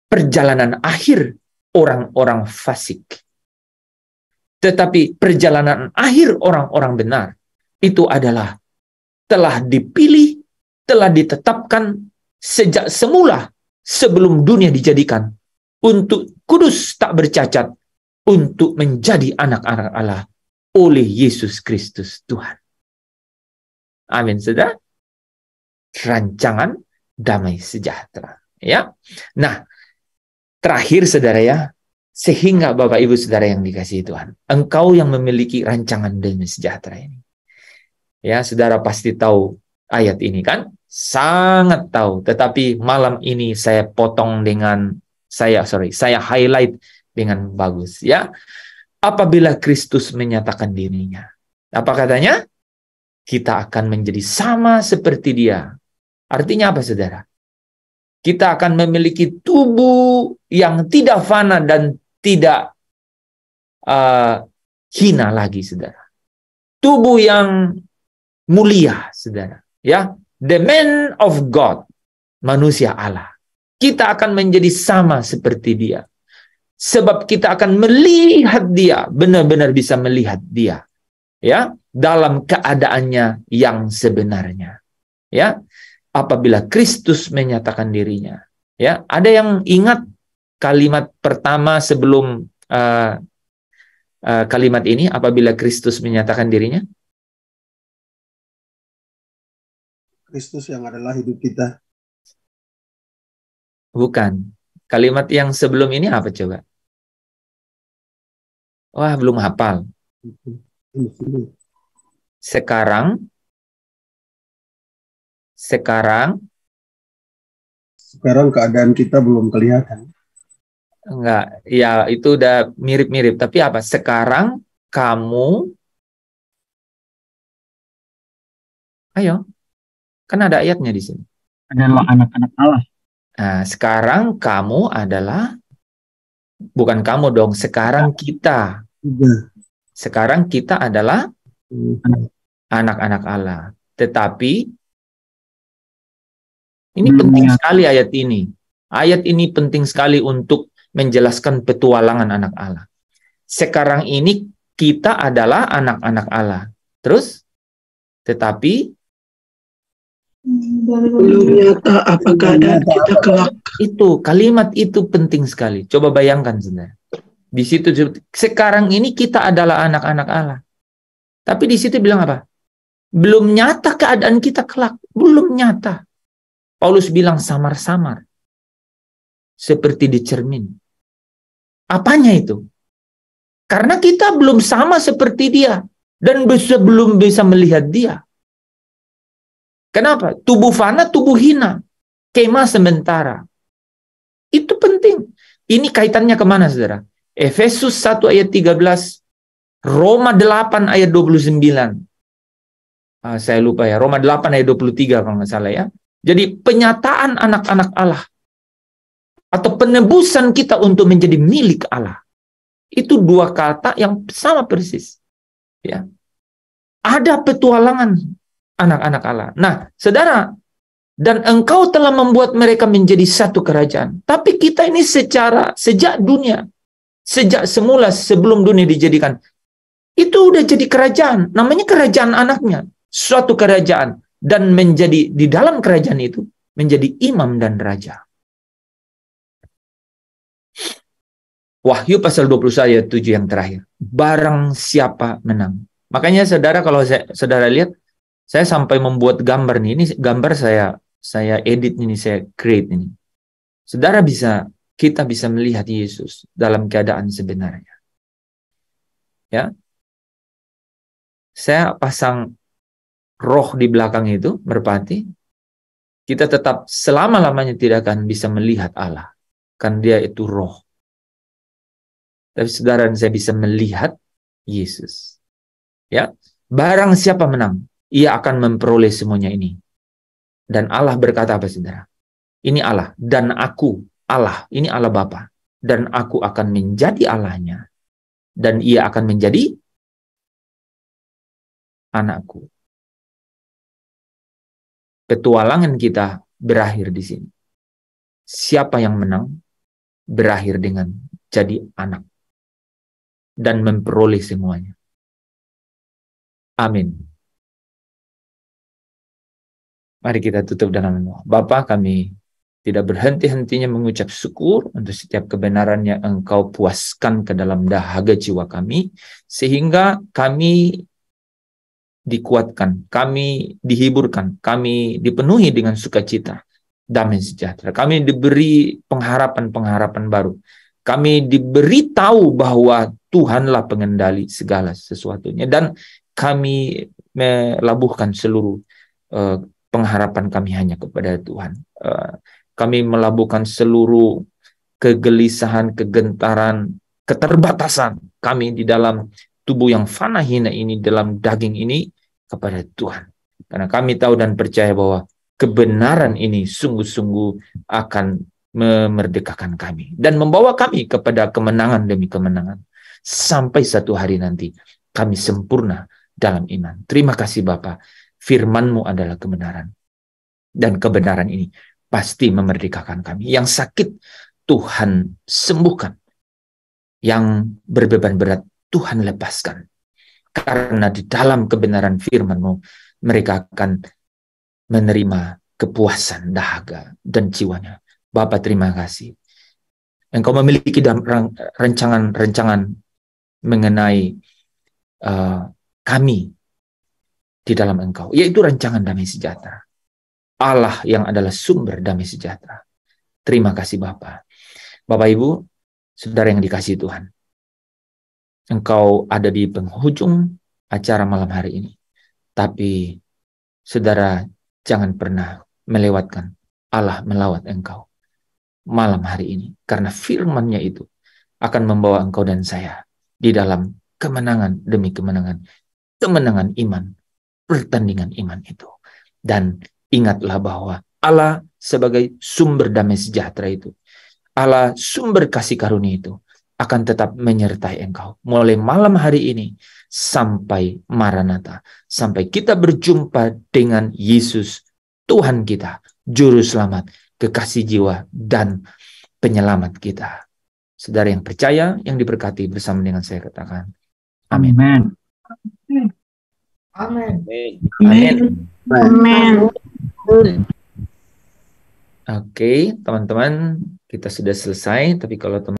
perjalanan akhir orang-orang fasik. Tetapi perjalanan akhir orang-orang benar itu adalah telah dipilih, telah ditetapkan sejak semula sebelum dunia dijadikan untuk kudus tak bercacat, untuk menjadi anak-anak Allah oleh Yesus Kristus Tuhan. Amin, saudara. Rancangan damai sejahtera. Ya. Nah, terakhir saudara ya, sehingga Bapak Ibu saudara yang dikasihi Tuhan, engkau yang memiliki rancangan damai sejahtera ini. Ya, saudara pasti tahu ayat ini kan? Sangat tahu. Tetapi malam ini saya potong saya highlight dengan bagus ya. Apabila Kristus menyatakan dirinya, apa katanya? Kita akan menjadi sama seperti Dia. Artinya apa, saudara? Kita akan memiliki tubuh yang tidak fana dan tidak hina lagi, saudara. Tubuh yang mulia, saudara. Ya, the man of God, manusia Allah. Kita akan menjadi sama seperti Dia. Sebab kita akan melihat Dia, benar-benar bisa melihat Dia. Ya, dalam keadaannya yang sebenarnya. Ya, apabila Kristus menyatakan dirinya. Ya, ada yang ingat kalimat pertama sebelum kalimat ini, apabila Kristus menyatakan dirinya? Kristus yang adalah hidup kita. Bukan. Kalimat yang sebelum ini apa coba? Wah, belum hafal. Sekarang keadaan kita belum kelihatan. Enggak, ya itu udah mirip-mirip. Tapi apa? Sekarang kamu, ayo, kan ada ayatnya di sini. Adalah anak-anak Allah. Nah, sekarang kamu adalah, bukan kamu dong, sekarang kita. Sekarang kita adalah anak-anak Allah. Tetapi ini penting sekali ayat ini. Ayat ini penting sekali untuk menjelaskan petualangan anak Allah. Sekarang ini kita adalah anak-anak Allah. Terus, tetapi Belum nyata apa keadaan kita kelak. itu kalimat itu penting sekali. Coba bayangkan, saudara. Di situ sekarang ini kita adalah anak-anak Allah. Tapi di situ bilang apa? Belum nyata keadaan kita kelak. Belum nyata. Paulus bilang samar-samar. Seperti di cermin. Apanya itu? Karena kita belum sama seperti dia. Dan belum bisa melihat dia. Kenapa? Tubuh fana, tubuh hina. Kemah sementara. Itu penting. Ini kaitannya kemana, saudara? Efesus 1 ayat 13. Roma 8 ayat 29. Saya lupa ya. Roma 8 ayat 23 kalau nggak salah ya. Jadi penyataan anak-anak Allah. Atau penebusan kita untuk menjadi milik Allah. Itu dua kata yang sama persis. Ya. Ada petualangan anak-anak Allah. Nah, saudara, dan engkau telah membuat mereka menjadi satu kerajaan. Tapi kita ini sejak dunia, sejak semula sebelum dunia dijadikan, itu udah jadi kerajaan. Namanya kerajaan anaknya. Suatu kerajaan. Dan menjadi di dalam kerajaan itu, menjadi imam dan raja. Wahyu pasal 21 ayat 7 yang terakhir. Barang siapa menang. Makanya saudara, kalau saudara lihat, saya sampai membuat gambar nih. Ini gambar saya edit ini, saya create ini. Saudara kita bisa melihat Yesus dalam keadaan sebenarnya. Ya. Saya pasang roh di belakang itu, merpati. Kita tetap selama-lamanya tidak akan bisa melihat Allah. Kan dia itu roh. Tapi saudara dan saya bisa melihat Yesus. Ya. Barang siapa menang, ia akan memperoleh semuanya ini. Dan Allah berkata apa, saudara? Ini Allah. Dan aku, Allah. Ini Allah Bapa. Dan aku akan menjadi Allahnya. Dan ia akan menjadi anakku. Petualangan kita berakhir di sini. Siapa yang menang, berakhir dengan jadi anak. Dan memperoleh semuanya. Amin. Mari kita tutup dalam doa. Bapa, kami tidak berhenti-hentinya mengucap syukur untuk setiap kebenaran yang Engkau puaskan ke dalam dahaga jiwa kami, sehingga kami dikuatkan, kami dihiburkan, kami dipenuhi dengan sukacita, damai sejahtera. Kami diberi pengharapan-pengharapan baru. Kami diberitahu bahwa Tuhanlah pengendali segala sesuatunya, dan kami melabuhkan seluruh pengharapan kami hanya kepada Tuhan. Kami melabuhkan seluruh kegelisahan, kegentaran, keterbatasan kami di dalam tubuh yang fana hina ini, dalam daging ini, kepada Tuhan. Karena kami tahu dan percaya bahwa kebenaran ini sungguh-sungguh akan memerdekakan kami dan membawa kami kepada kemenangan demi kemenangan. Sampai satu hari nanti kami sempurna dalam iman. Terima kasih Bapa. Firman-Mu adalah kebenaran. Dan kebenaran ini pasti memerdekakan kami. Yang sakit Tuhan sembuhkan. Yang berbeban berat Tuhan lepaskan. Karena di dalam kebenaran firman-Mu, mereka akan menerima kepuasan dahaga dan jiwanya. Bapa, terima kasih. Engkau memiliki rancangan-rancangan mengenai kami di dalam Engkau, yaitu rancangan damai sejahtera. Allah yang adalah sumber damai sejahtera. Terima kasih Bapa. Bapak Ibu, saudara yang dikasihi Tuhan, Engkau ada di penghujung acara malam hari ini. Tapi saudara jangan pernah melewatkan Allah melawat engkau malam hari ini. Karena firman-Nya itu akan membawa engkau dan saya di dalam kemenangan demi kemenangan. Kemenangan iman, pertandingan iman itu. Dan ingatlah bahwa Allah sebagai sumber damai sejahtera itu, Allah sumber kasih karunia itu, akan tetap menyertai engkau. Mulai malam hari ini sampai Maranatha. Sampai kita berjumpa dengan Yesus, Tuhan kita, Juru Selamat, kekasih jiwa, dan penyelamat kita. Saudara yang percaya, yang diberkati bersama dengan saya katakan, Amin. Amin. Amin. Amin. Amin. Oke, teman-teman, kita sudah selesai. Tapi kalau teman